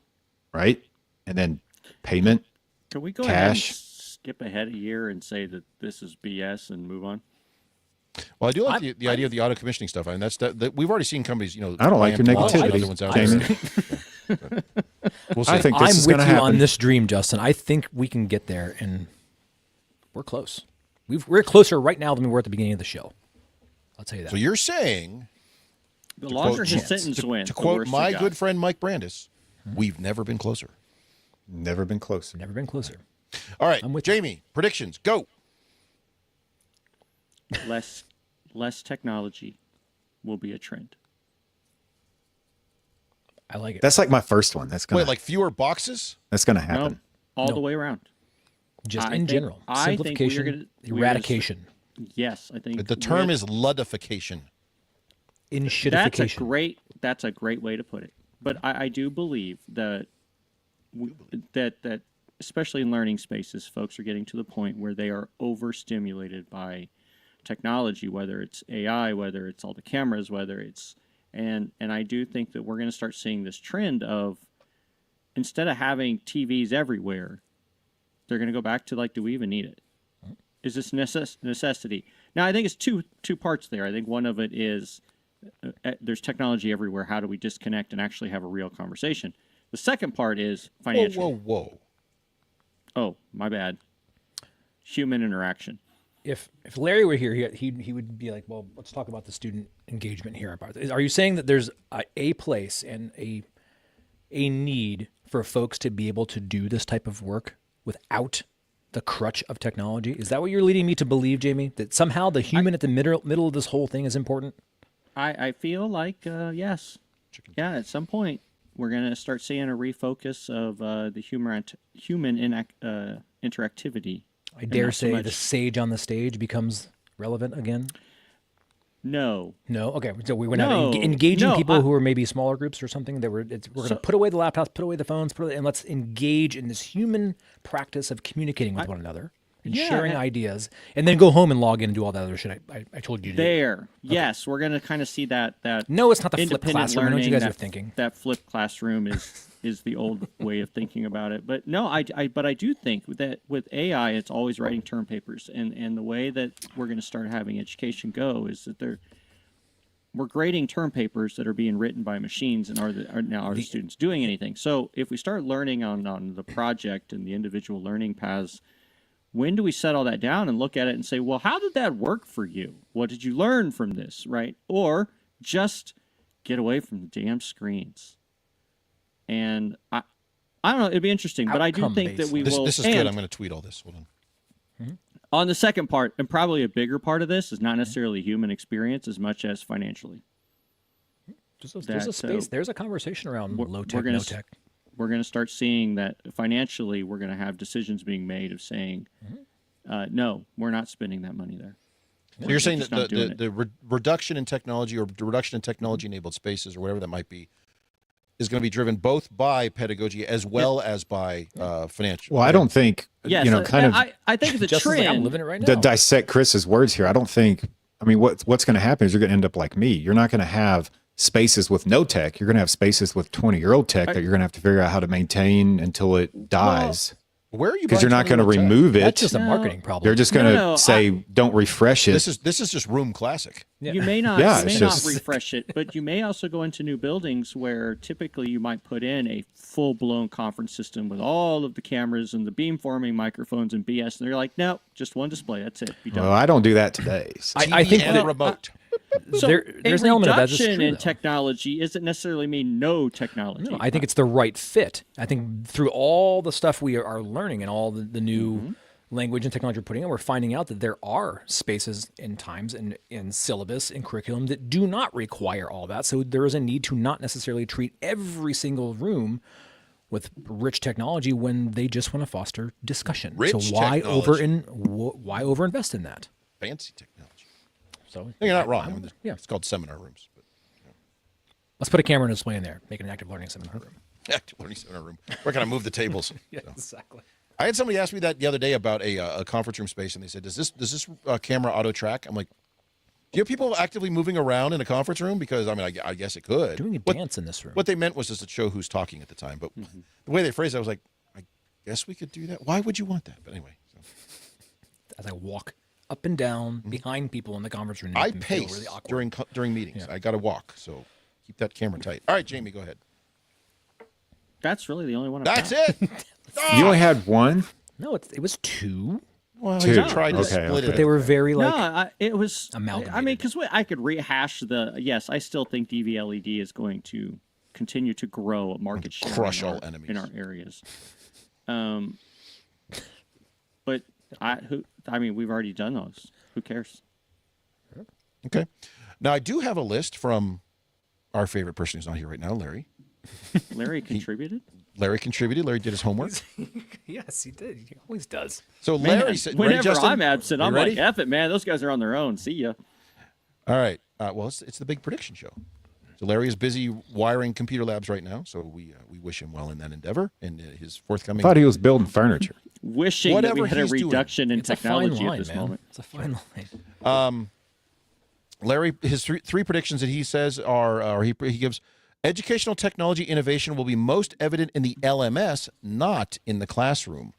right? And then payment. Can we go ahead and Cash. skip ahead a year and say that this is BS and move on? Well, I do like the idea of the auto commissioning stuff. I mean, that we've already seen companies. I don't like your preempt a lot of negativity, other ones out Jamie. there. We'll see. I think I'm this is with going you to on happen. this dream, Justin. I think we can get there, and we're close. We're closer right now than we were at the beginning of the show. I'll tell you that. So you're saying, The longer his quote- sentence went, to the quote worse it my got. good friend Mike Brandis, we've never been closer. Never been closer. Never been closer. All right, I'm with you. Jamie, predictions, go. less technology will be a trend. I like it. That's like my first one. That's gonna Wait, like fewer boxes? that's gonna No, happen. all the way around. Just I in think- general. I think Simplification, we're gonna eradication, Yes, I think The term with- is ludification. inshitification. That's a great way to put it. But I do believe that that especially in learning spaces, folks are getting to the point where they are overstimulated by technology, whether it's AI, whether it's all the cameras, whether it's and I do think that we're going to start seeing this trend of instead of having TVs everywhere, they're going to go back to like, do we even need it? Is this necessity? Now, I think it's two parts there. I think one of it is there's technology everywhere. How do we disconnect and actually have a real conversation? The second part is Whoa, financial. whoa. Oh, my bad. Human interaction. If Larry were here, he would be like, well, let's talk about the student engagement here. Are you saying that there's a place and a need for folks to be able to do this type of work without the crutch of technology? Is that what you're leading me to believe, Jamie? That somehow the human at the middle of this whole thing is important? I feel like, yes. Yeah, at some point, we're going to start seeing a refocus of the human interactivity. I dare not so say much- the sage on the stage becomes relevant again. No. No, okay. So we're No, not engaging no, people I- who are maybe smaller groups or something. We're going to put away the laptops, put away the phones, and let's engage in this human practice of communicating with one another and Yeah, sharing and- ideas, and then go home and log in and do all that other shit I told you to do. There. Yes, we're going to kind of see that. No, it's not the flipped independent classroom. I know what you learning, guys are that- thinking. That flipped classroom is the old way of thinking about it. But no, I do think that with AI, it's always writing term papers, and the way that we're going to start having education go is that we're grading term papers that are being written by machines, and are the students doing anything? So if we start learning on the project and the individual learning paths, when do we set all that down and look at it and say, well, how did that work for you? What did you learn from this, right? Or just get away from the damn screens. And I don't know, it'd be interesting, but I do think that Outcome-based. we will. This is and good. I'm going to tweet all this. Hold on. on the second part, and probably a bigger part of this, is not necessarily human experience as much as financially. There's a that, space. There's a conversation around low tech, gonna no tech. We're going to start seeing that financially we're going to have decisions being made of saying, no, we're not spending that money there. So you're saying just that not doing it. the reduction in technology or the reduction in technology-enabled spaces or whatever that might be is going to be driven both by pedagogy as well as by financial. Well, I don't think, Yes, kind of I think it's a Just like I'm trend. living it right now. to dissect Chris's words here. I don't think, I mean, what's going to happen is you're going to end up like me. You're not going to have spaces with no tech. You're going to have spaces with 20-year-old tech that you're going to have to figure out how to maintain until it dies. Where are you? Because you're not going to buying 20-year-old tech? remove it. That's just a marketing problem. They're just going to No, say, don't refresh it. This is just room classic. You may not, Yeah, you may it's not just- refresh it, but you may also go into new buildings where typically you might put in a full-blown conference system with all of the cameras and the beamforming microphones and BS, and they're like, no, just one display, that's it. Be done. Well, I don't do that today. So. I think and that- remote. So there's a an element of that that's reduction true, in though. technology isn't necessarily mean no technology. No, I think it's the right fit. I think through all the stuff we are learning and all the new language and technology we're putting in, we're finding out that there are spaces and times and in syllabus and curriculum that do not require all that. So there is a need to not necessarily treat every single room with rich technology when they just want to foster discussion. Rich so why technology. why overinvest in that? Fancy technology. So No, you're not wrong. I mean, yeah. It's called seminar rooms. But let's put a camera and a display in there, make it an active learning seminar room. active learning seminar room. We're going to move the tables. Yeah, So. exactly. I had somebody ask me that the other day about a conference room space, and they said, "Does this camera auto track?" I'm like, "Do you have people actively moving around in a conference room? Because I mean, I guess it could." Doing a dance in this room. What they meant was just to show who's talking at the time, but the way they phrased it, I was like, "I guess we could do that. Why would you want that?" But anyway, so. As I walk up and down behind people in the conference room, to I make them feel pace really awkward. during meetings. I got to walk, so keep that camera tight. All right, Jamie, go ahead. That's really the only one. That's I've it. You only had one? No, it was two, Well, Two. he tried to Okay, split okay. it. but they were very like. No, it was. I mean, amalgamated. because I could rehash the. Yes, I still think DV LED is going to continue to grow a market share, crush in all our, enemies. in our areas. But I mean, we've already done those. Who cares? Okay. Now I do have a list from our favorite person who's not here right now, Larry. Larry contributed. Larry contributed. Larry did his homework. Yes, he did. He always does. So Man, Larry said, whenever ready, Justin? I'm absent, You I'm ready? like, F it, man. Those guys are on their own. See ya. All right. Well, it's the big prediction show. So Larry is busy wiring computer labs right now. So we wish him well in that endeavor and his I forthcoming. thought he was building furniture. Wishing that we Whatever had a he's doing. reduction in It's a technology fine line, at this man. moment. It's a fine line. Larry, his three predictions that he says are, or he gives, educational technology innovation will be most evident in the LMS, not in the classroom.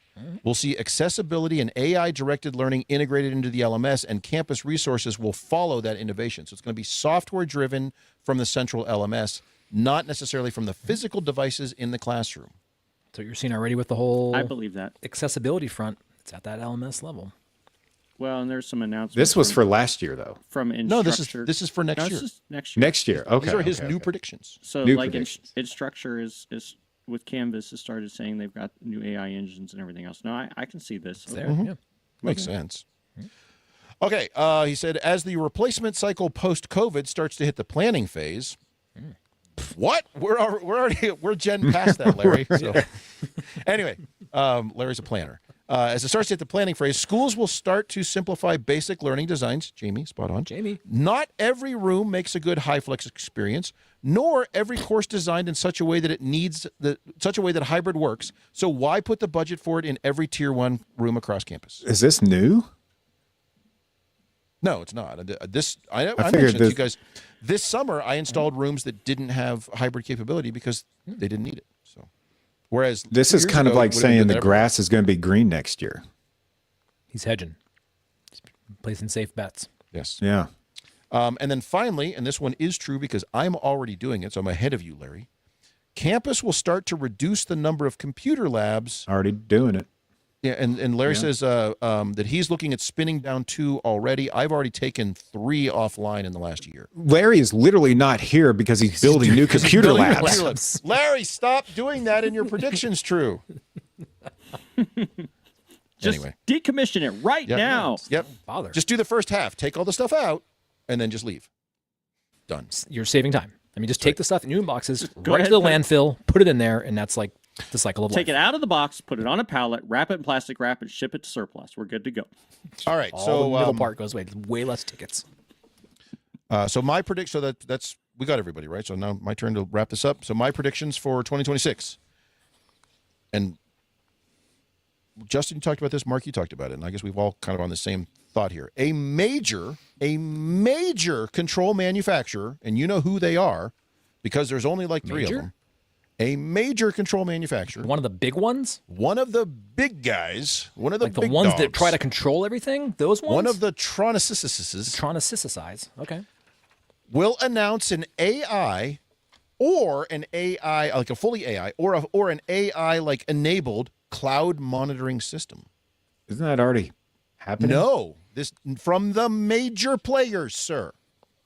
We'll see accessibility and AI-directed learning integrated into the LMS, and campus resources will follow that innovation. So it's going to be software-driven from the central LMS, not necessarily from the physical devices in the classroom. So you're seeing already with the whole I believe that. accessibility front. It's at that LMS level. Well, and there's some announcements. This was for last year, though. from No, Instructure. this is for next No, year. this is next year. Next year. Okay. These are his okay, new okay. predictions. So New like predictions. Instructure is with Canvas has started saying they've got new AI engines and everything else. No, I can see this. It's there. Mm-hmm. Yeah. Makes sense. Okay, he said, as the replacement cycle post-COVID starts to hit the planning phase. What? We're gen past that, Larry. So, anyway, Larry's a planner. As it starts to hit the planning phase, schools will start to simplify basic learning designs. Jamie, spot on. Jamie. Not every room makes a good HyFlex experience, nor every course designed in such a way that such a way that hybrid works. So why put the budget for it in every tier 1 room across campus? Is this new? No, it's not. I figured mentioned to this- you guys this summer I installed rooms that didn't have hybrid capability because they didn't need it. So, whereas This 2 is years kind of ago, like it would've been saying the everywhere. grass is going to be green next year. He's hedging. He's placing safe bets. Yes. Yeah. And then finally, and this one is true because I'm already doing it, so I'm ahead of you, Larry. Campus will start to reduce the number of computer labs. Already doing it. Yeah, and Larry says that he's looking at spinning down 2 already. I've already taken 3 offline in the last year. Larry is literally not here because he's building new computer Building labs. computer labs. Larry, stop doing that, and your prediction's true. Just Anyway. decommission it right Yep. now. Yep. Bother. Just do the first half. Take all the stuff out, and then just leave. Done. You're saving time. I mean, just take the stuff in new boxes, go right to ahead, the put it- landfill, put it in there, and that's like the cycle of Take life. it out of the box, put it on a pallet, wrap it in plastic wrap, and ship it to surplus. We're good to go. All right. All so the middle part goes away. Way less tickets. So my prediction. So that's we got everybody right. So now my turn to wrap this up. So my predictions for 2026. And Justin, you talked about this. Mark, you talked about it. And I guess we've all kind of on the same thought here. A major control manufacturer, and you know who they are, because there's only like 3 of Major? them. A major control manufacturer. One of the big ones, One of the big guys. One of the like the big ones that dogs. try to control everything. Those ones. One of the Tronicises trying to sissicize. Okay. will announce an AI or an AI, like a fully AI, or an AI like enabled cloud monitoring system. Isn't that already happening? No, this from the major players, sir.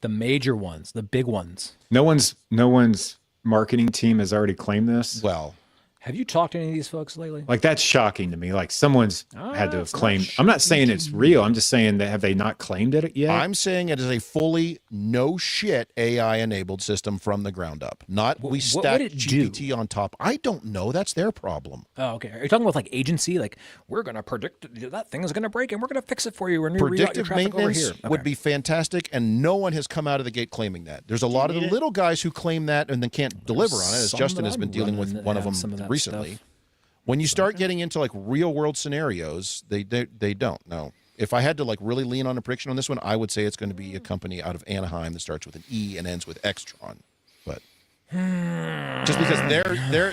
The major ones, the big ones. No one's marketing team has already claimed this. Well, Have you talked to any of these folks lately? Like that's shocking to me. Like someone's had to have it's not claimed. I'm not saying it's real. I'm just saying that have they not claimed it yet? I'm saying it is a fully no shit AI enabled system from the ground up. Not we would stack it do? GPT on top. I don't know. That's their problem. Oh, okay. Are you talking about like agency? Like we're going to predict that thing is going to break and we're going to fix it for you when we reroute your Predictive traffic over maintenance here. would Okay. be fantastic, and no one has come out of the gate claiming that. There's a lot of the need it? little guys who claim that and then can't deliver on it, as some Justin that has been I'm dealing with running that one of have some of them that recently. stuff. When you start getting into like real world scenarios, they don't know. If I had to like really lean on a prediction on this one, I would say it's going to be a company out of Anaheim that starts with an E and ends with Extron. But just because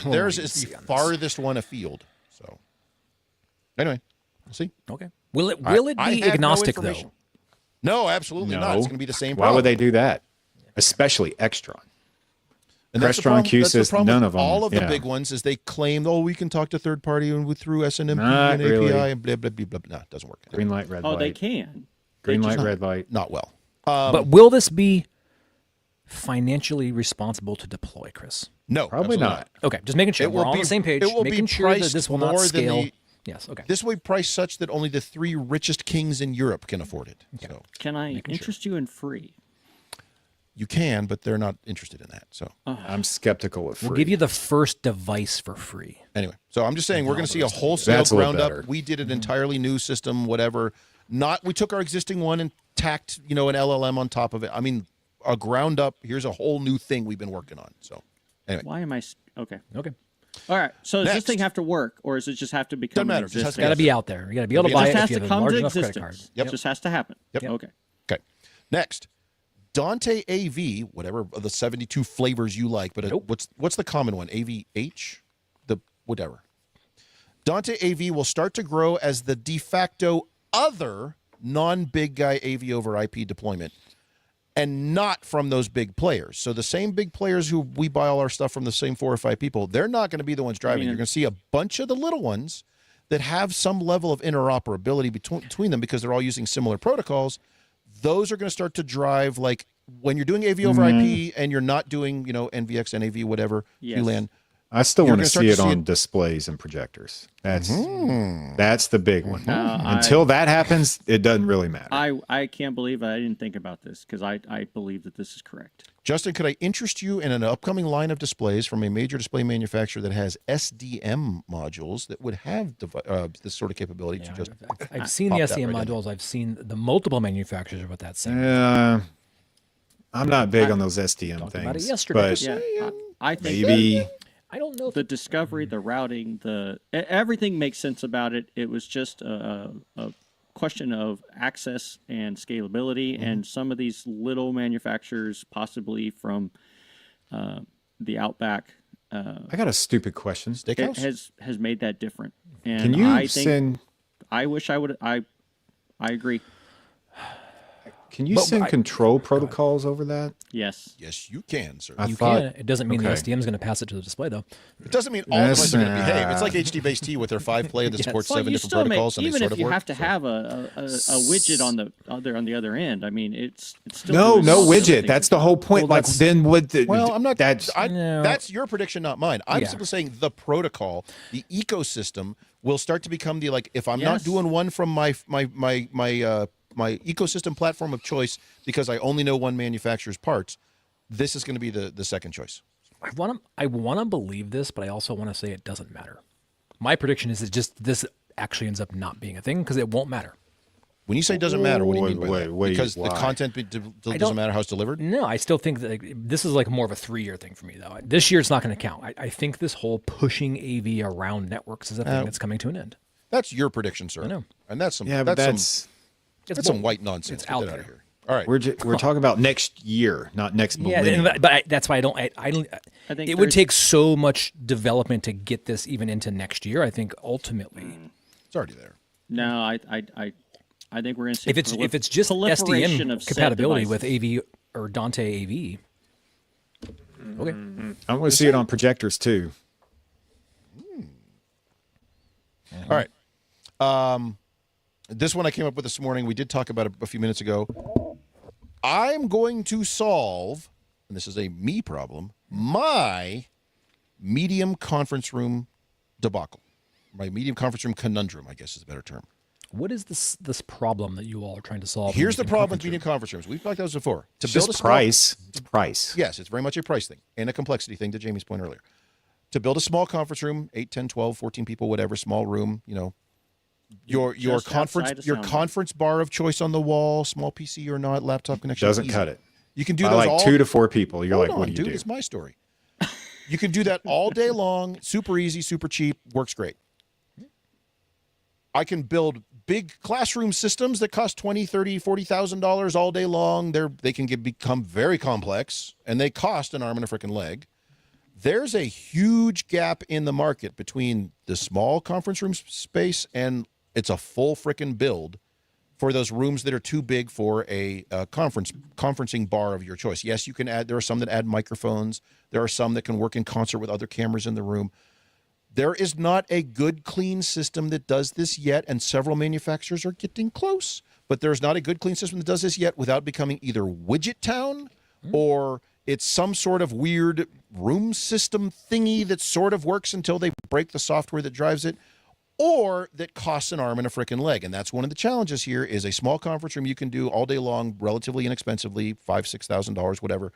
theirs is the farthest one afield. So anyway, we'll see. Okay. Will it I be have no agnostic though? information. No, absolutely not. It's going to be the same Why problem. would they do that? Especially Extron. And that's the Crestron, problem- that's the Q-Sys, problem none with of them, all of the yeah. big ones is they claim, oh, we can talk to third party and through SNMP Not and really. API and blah, blah, blah, blah. No, it doesn't work. Green light, red Oh, light. they can. Green They light, just- red light. Not well. But will this be financially responsible to deploy, Chris? No, Probably absolutely not. Okay, just making sure It we're will all on be- the same page. it will be Making sure that priced this will not more than scale. the- Yes. Okay. This will be priced such that only the 3 richest kings in Europe can afford it. So Can I Making sure. interest you in free? you can, but they're not interested in that. So I'm skeptical of free. We'll give you the first device for free. anyway, so I'm just saying we're going to see a wholesale That's a little ground up. better. We did an entirely new system, whatever. Not we took our existing one and tacked, an LLM on top of it. I mean, a ground up. Here's a whole new thing we've been working on. So anyway, Why am I? Okay. Okay. All right. So does Next. this thing have to work, or does it just have to become Doesn't matter. an It just has to existing? Got to be out there. You got to be able to It buy Just it has if you to have a come large to enough credit card. existence. Yep. It just has to happen. Yep. Okay. okay. Next, Dante AV, whatever of the 72 flavors you like, but Nope. what's the common one? AVH, the whatever. Dante AV will start to grow as the de facto other non-big guy AV over IP deployment, and not from those big players. So the same big players who we buy all our stuff from, the same 4 or 5 people, they're not going to be the ones driving. You're going to see a bunch of the little ones that have some level of interoperability between them because they're all using similar protocols. Those are going to start to drive, like when you're doing AV over IP and you're not doing, NVX, NAV, whatever, VLAN. I still want to see it on displays and projectors. That's the big one. Until that happens, it doesn't really matter. I can't believe I didn't think about this because I believe that this is correct. Justin, could I interest you in an upcoming line of displays from a major display manufacturer that has SDM modules that would have this sort of capability to just I've seen the SDM modules. I've seen the multiple manufacturers with that same. I'm not big on those SDM Talked things. about it yesterday. But I think maybe I don't know. the discovery, the routing, everything makes sense about it. It was just a question of access and scalability, and some of these little manufacturers, possibly from the Outback, I got a stupid question. Steakhouse? has made that different. And Can you I think send? I wish I would. I agree. Can you send control protocols over that? Yes. Yes, you can, sir. You can. It doesn't mean the SDM is going to pass it to the display, though. It doesn't mean all of us are going to behave. It's like HD Base T with their 5 play that supports 7 different protocols, and they even sort if of you work. have to have a widget on the other end. I mean, it's still No widget. That's the whole point. Well, Like then what? Well, I'm not. That's That's your prediction, not mine. I'm simply saying the protocol, the ecosystem, will start to become the if I'm not doing one from my ecosystem platform of choice because I only know one manufacturer's parts, this is going to be the second choice. I want to believe this, but I also want to say it doesn't matter. My prediction is that just this actually ends up not being a thing because it won't matter. When you say doesn't matter, what do you mean by that? Because why? the content doesn't matter how it's delivered? No, I still think that this is more of a 3-year thing for me, though. This year it's not going to count. I think this whole pushing AV around networks is a thing that's coming to an end. That's your prediction, sir. I know. And that's some that's some white nonsense. It's Get out that there. out of here. All right. we're talking about next year, not next millennium. Yeah, but that's why I don't. I think it would take so much development to get this even into next year. I think ultimately, It's already there. No, I think we're going to see if it's just proliferation SDM of said compatibility with devices. AV or Dante AV, okay. I want to see it on projectors too. All right. This one I came up with this morning. We did talk about it a few minutes ago. I'm going to solve, and this is a me problem, my medium conference room debacle. My medium conference room conundrum, I guess is a better term. What is this problem that you all are trying to solve? Here's the problem with medium conference rooms. We've talked about this before. It's just price. It's price. Yes, it's very much a price thing and a complexity thing, to Jamie's point earlier. To build a small conference room, 8, 10, 12, 14 people, whatever, small room, your conference bar of choice on the wall, small PC or not, laptop connection. Doesn't cut it. You can do I those like 2 to 4 people. You're Hold like, on, what do you dude, do? It's my story. You can do that all day long, super easy, super cheap, works great. I can build big classroom systems that cost $20,000, $30,000, $40,000 all day long. They can become very complex, and they cost an arm and a freaking leg. There's a huge gap in the market between the small conference room space and it's a full freaking build for those rooms that are too big for a conferencing bar of your choice. Yes, you can add. There are some that add microphones. There are some that can work in concert with other cameras in the room. There is not a good, clean system that does this yet, and several manufacturers are getting close. But there's not a good, clean system that does this yet without becoming either Widget Town or it's some sort of weird room system thingy that sort of works until they break the software that drives it, or that costs an arm and a freaking leg. And that's one of the challenges here is a small conference room you can do all day long, relatively inexpensively, $5,000, $6,000, whatever.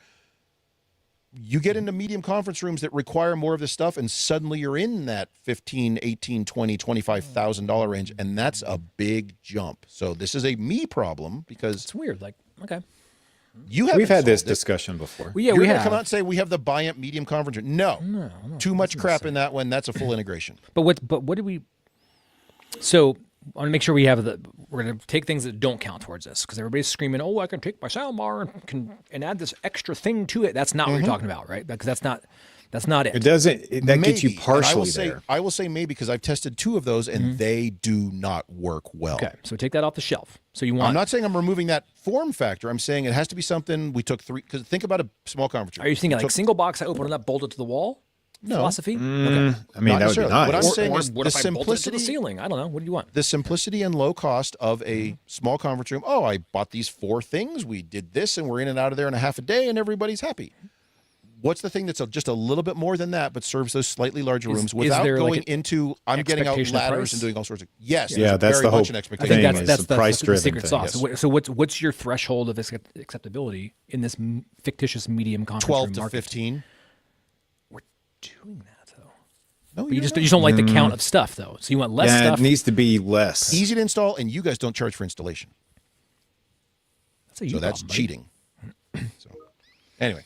You get into medium conference rooms that require more of this stuff, and suddenly you're in that $15,000, $18,000, $20,000, $25,000 range, and that's a big jump. So this is a me problem because It's weird. Okay. We've had this discussion before. Well, yeah, You're we going to have. come out and say we have the Biant medium conference room. No, too much crap in that one. That's a full integration. But what did we? So I want to make sure we have we're going to take things that don't count towards this because everybody's screaming, "Oh, I can take my sound bar and add this extra thing to it." That's not what you're talking about, right? Because that's not. That's not It it. doesn't. That gets you Maybe. And partially there. I will say maybe because I've tested 2 of those and they do not work well. Okay, so take that off the shelf. So you want? I'm not saying I'm removing that form factor. I'm saying it has to be something we took 3. Because think about a small conference room. Are you thinking We like took- single box? I open it up, bolt it to the wall. No. Philosophy. Okay. I mean, Not that would be necessarily. nice. What I'm saying Or is what the if I bolted it to the simplicity, ceiling? I don't know. What do you want? the simplicity and low cost of a small conference room. Oh, I bought these 4 things. We did this, and we're in and out of there in a half a day, and everybody's happy. What's the thing that's just a little bit more than that, but serves those slightly larger rooms without there like going into I'm getting out expectation of ladders price? and doing all sorts of yes. Yeah, there's that's very the whole much an I expectation. think thing that's is the the price-driven secret thing. sauce. Yes. So what's your threshold of acceptability in this fictitious medium conference 12 room to market? 15. We're doing that though. No, But you you're just not. don't like the count of stuff though. So you want less Yeah, stuff. it needs to be less. Easy to install, and you guys don't charge for installation. That's a you So that's problem, buddy. cheating. So anyway.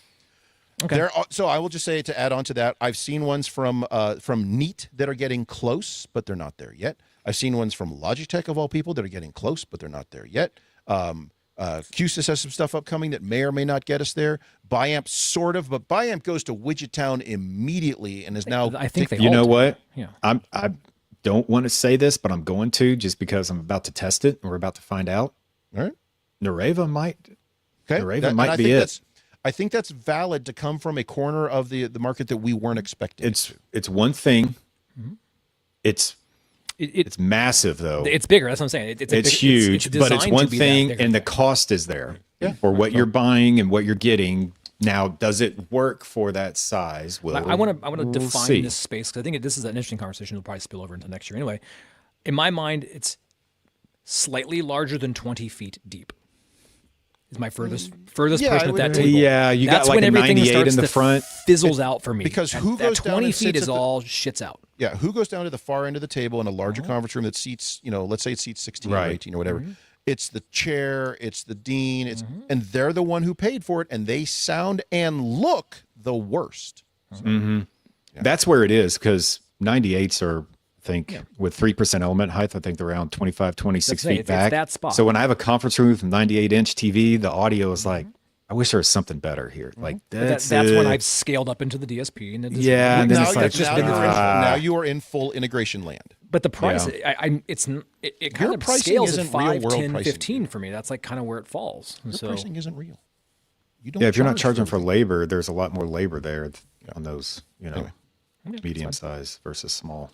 Okay. There are, so I will just say to add on to that, I've seen ones from Neat that are getting close, but they're not there yet. I've seen ones from Logitech of all people that are getting close, but they're not there yet. QSys has some stuff upcoming that may or may not get us there. Biamp sort of, but Biamp goes to Widgettown immediately and is now. I think they You know all do. what? Yeah. I don't want to say this, but I'm going to just because I'm about to test it and we're about to find out. All right. Nareva might. Okay. Nareva And might I be think it. I think that's valid to come from a corner of the market that we weren't expecting. It's one thing. It's massive though. It's bigger. That's what I'm saying. It's huge, but it's designed one to be that thing, bigger. and the cost is there Yeah. for what you're buying and what you're getting. Now, does it work for that size? Well, I want to we'll define see. this space because I think this is an interesting conversation. We'll probably spill over into next year. Anyway, in my mind, it's slightly larger than 20 feet deep. Is my furthest Yeah, person I at would that agree. table. Yeah, you That's got like when a everything 98 starts in the to front. fizzles out for me. Because who that goes down 20 and feet sits is at the- all shits out. Yeah, who goes down to the far end of the table in a larger conference room that seats, let's say it seats 16 or Right. 18 or whatever. It's the chair, it's the dean, and they're the one who paid for it, and they sound and look the worst. That's where it is because 98s are, I think, with 3% element height, I think they're around 25, 26 That's it. feet It's back. that spot. So when I have a conference room with a 98-inch TV, the audio is like, I wish there was something better here. Like But that's when I've scaled up into the DSP. And Yeah, and then Now, it's like, now, now you are in full integration land. But the price, Yeah. it kind Your of pricing scales at isn't real 5, world 10, pricing. 15 for me. That's like kind of where it falls. And Your so pricing isn't real. You don't yeah, if you're not charge charging for labor, there's a lot more labor there on those, Anyway. medium size versus small.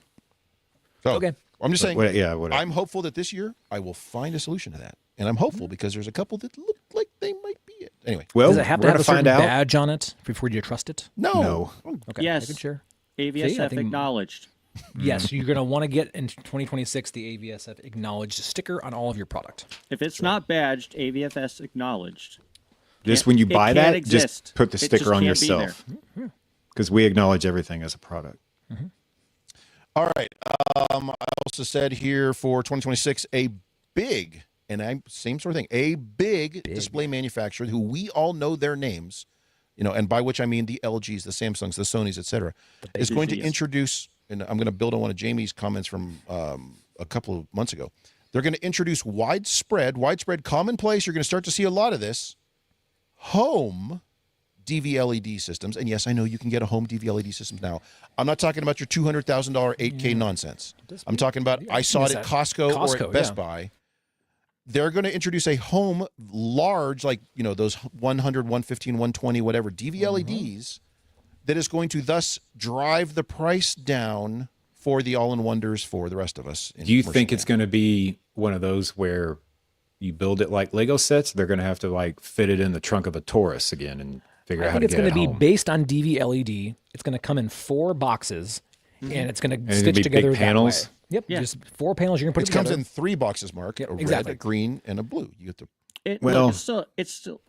So, Okay. I'm just saying, Whatever. I'm hopeful that this year I will find a solution to that. And I'm hopeful because there's a couple that look like they might be it. Anyway. Well, does it have to we're have gonna a certain find out. badge on it before you trust it? No. Okay. Yes. Making sure. AVSF See, I think- acknowledged. Yes, you're going to want to get in 2026 the AVSF acknowledged sticker on all of your product. If it's not badged, AVFS acknowleded. Just when you It buy can't that, exist. just put the It sticker just on can't be there. yourself. Because we acknowledge everything as a product. All right. I also said here for 2026, a big, same sort of thing, a big display manufacturer who we all know their names, and by which I mean the LGs, the Samsungs, the Sonys, etc., is going to yes. introduce, and I'm going to build on one of Jamie's comments from a couple of months ago. They're going to introduce widespread commonplace. You're going to start to see a lot of this home DV LED systems. And yes, I know you can get a home DV LED system now. I'm not talking about your $200,000 8K nonsense. I'm talking about I saw it at Costco or at Best Buy. They're going to introduce a home large, like, those 100, 115, 120, whatever, DV LEDs that is going to thus drive the price down for the all-in-wonders for the rest of us. Do you think it's going to be one of those where you build it like Lego sets? They're going to have to like fit it in the trunk of a Taurus again and figure out I how think to it's get going it to be home. based on DV LED. It's going to come in 4 boxes, and it's going to it's stitch gonna be together big that panels? way. Yep, Yeah. just 4 panels. You're going to It put comes together. in 3 boxes, Mark. Yep, a exactly. red, a green, and a blue. You get to Well, it's still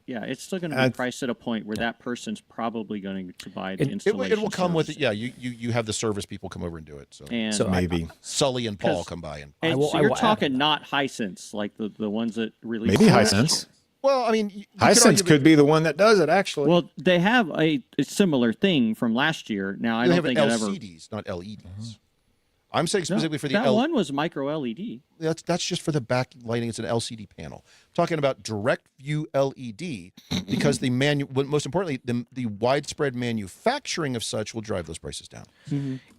going to be priced at a point where that person's probably going to buy the installation. it will come with it. service. Yeah, you have the service people come over and do it. So, And maybe. Sully and Paul 'Cause- come by and. And will- so I you're will add talking not Hisense, like the ones that release. Maybe Hisense. Well, I mean, you could argue Hisense that could be the one that does it, actually. Well, they have a similar thing from last year. Now I they don't have think it ever. LCDs, not LEDs. I'm saying specifically for the that one was micro LED. That's just for the backlighting. It's an LCD panel. I'm talking about direct view LED because most importantly, the widespread manufacturing of such will drive those prices down.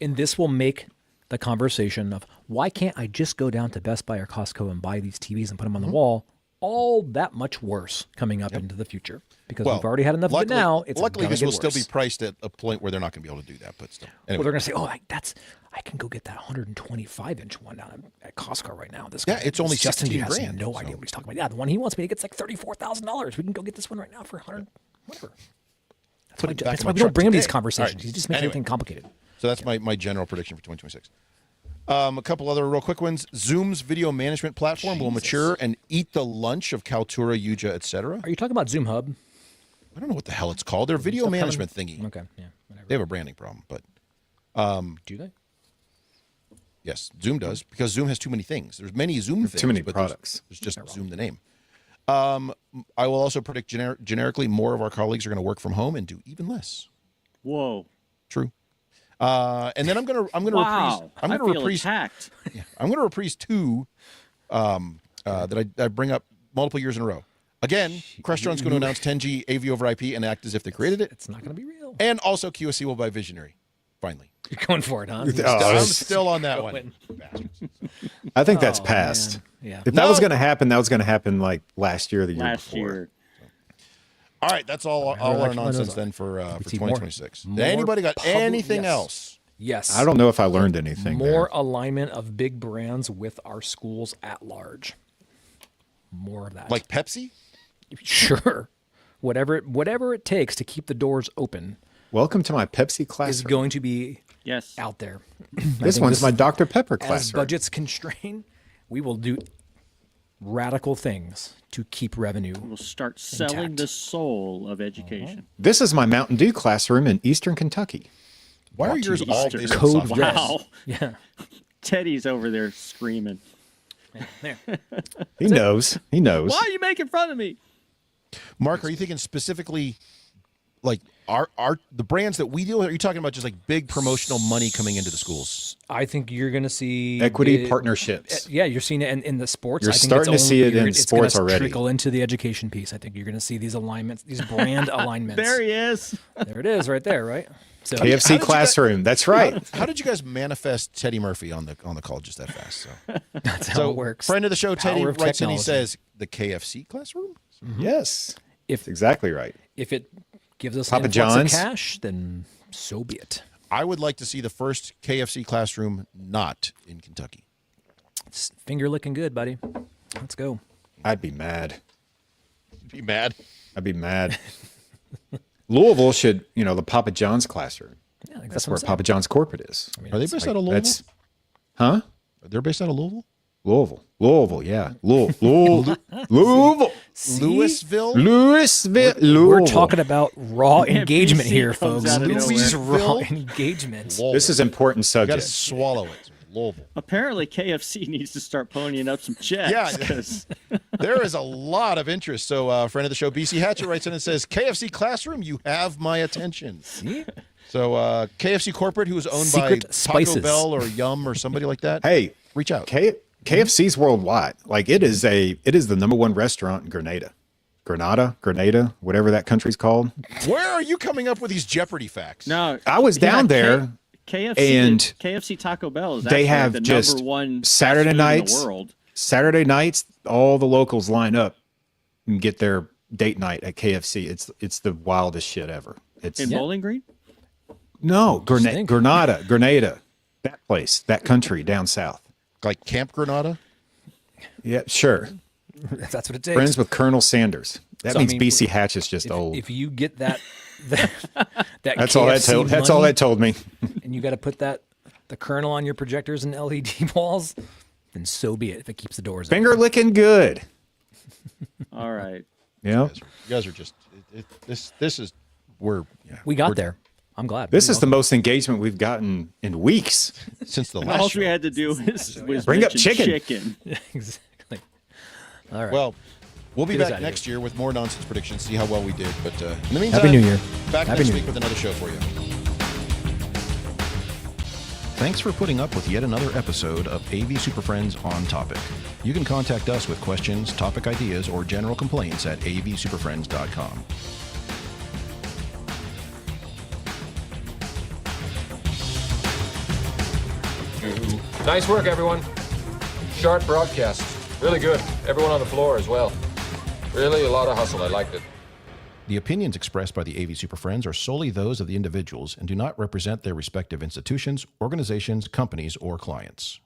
And this will make the conversation of why can't I just go down to Best Buy or Costco and buy these TVs and put them on the wall all that much worse coming up into the future, because we've already had enough of it now. It's luckily this will worse. still be priced at a point where they're not going to be able to do that. But still, anyway. Well, they're going to say, "Oh, I can go get that 125-inch one down at Costco right now." This Yeah, it's only Justin 16 has grand, no so. idea what he's talking about. Yeah, the one he wants me to get's like $34,000. We can go get this one right now for 100, whatever. Put it back That's in why my we don't truck bring him these today. conversations. All right. He just makes Anyway. everything complicated. So that's my general prediction for 2026. A couple other real quick ones. Zoom's video management platform will mature and eat the lunch of Kaltura, Yuja, etc. Are you talking about Zoom Hub? I don't know what the hell it's called. Their video management thingy. Okay, yeah, whatever. They have a branding problem, but Do they? yes, Zoom does, because Zoom has too many things. There's many Zoom things. too many but products. There's just Zoom the name. I will also predict generically more of our colleagues are going to work from home and do even less. Whoa. True. And then I'm gonna Wow. I feel reprise. attacked. I'm going to reprise two that I bring up multiple years in a row. Again, Crestron's going to announce 10G AV over IP and act as if they created it. It's not going to be real. And also QSC will buy Visionary. Finally. You're going for it, huh? I'm still on that one. I think that's past. Man. Yeah. If that was going to happen, that was going to happen like last year or the year Last before. year. All right, that's all our nonsense then for see more. 2026. More Anybody got public- anything yes. else? Yes. I don't know if I learned anything. More alignment of big brands with our schools at large. More of that. Like Pepsi? Sure. Whatever it takes to keep the doors open Welcome to my Pepsi is classroom. going to be Yes. out there. This one's my Dr. Pepper As classroom. budgets constrain, we will do radical things to keep revenue. We'll start selling Intact. the soul of education. This is my Mountain Dew classroom in Eastern Kentucky. Why are yours all based on Code software? red. Wow. Yeah. Teddy's over there screaming. There. He knows. He knows. Why are you making fun of me? Mark, are you thinking specifically like the brands that we deal with? Are you talking about just like big promotional money coming into the schools? I think you're going to see Equity big- partnerships. Yeah, you're seeing it in the sports. You're I think starting it's to see it in it's sports gonna already. Trickle into the education piece. I think you're going to see these alignments, these brand alignments. There he is. There it is, right there, right? So How did KFC you classroom. That's right. How did you guys manifest Teddy Murphy on the call just that fast? So, that's how it works. friend of the show, Teddy Power of writes in. He technology. says the KFC classroom. Yes. If That's exactly right. if it gives us Papa an influx John's? of cash, then so be it. I would like to see the first KFC classroom not in Kentucky. It's finger licking good, buddy. Let's go. I'd be mad. Be mad. I'd be mad. Louisville should, the Papa John's classroom. Yeah, I think That's what where I'm saying. Papa John's corporate is. Are they based out of Louisville? That's, huh? They're based out of Louisville. Louisville, yeah. Louisville. Louisville. Louisville. We're talking about raw engagement NBC here, comes folks. out of This is nowhere. raw Louisville? engagement. This is important You got to subject. swallow it. Louisville. Apparently, KFC needs to start ponying up some checks. Yeah. 'cause There is a lot of interest. So, friend of the show, BC Hatchet writes in and says, "KFC classroom, you have my attention." See? So, KFC corporate, who is owned Secret by spices. Taco Bell or Yum or somebody like that. Hey, reach out. KFC's worldwide. Like it is the number one restaurant in Grenada, whatever that country's called. Where are you coming up with these Jeopardy facts? no, I was down there. KFC and KFC Taco Bell is they actually have the just number one Saturday fast food in nights. the world. Saturday nights, all the locals line up and get their date night at KFC. It's the wildest shit ever. It's In Bowling Green? no think. Grenada, that place, that country down south. Like Camp Granada? Yeah, sure. That's what it takes. Friends with Colonel Sanders. That So, I means mean, BC Hatch is just old. If you get that That's all that KFC told. That's all money, that told me. and you got to put the kernel on your projectors and LED walls, then so be it. If it keeps the doors Finger licking good. All right. Yeah. You guys are just this is we're we got there. I'm glad. This is the most engagement we've gotten in weeks. since the All last we show. had to do was Bring up mention chicken. exactly. All right. Well, we'll be Get us back outta next year with more nonsense predictions, see how well we did. But in the meantime, Happy New Year. Back Happy next New week Year. with another show for you. Thanks for putting up with yet another episode of AV SuperFriends On Topic. You can contact us with questions, topic ideas, or general complaints at avsuperfriends.com. Nice work, everyone. Sharp broadcast. Really good. Everyone on the floor as well. Really a lot of hustle. I liked it. The opinions expressed by the AV SuperFriends are solely those of the individuals and do not represent their respective institutions, organizations, companies, or clients.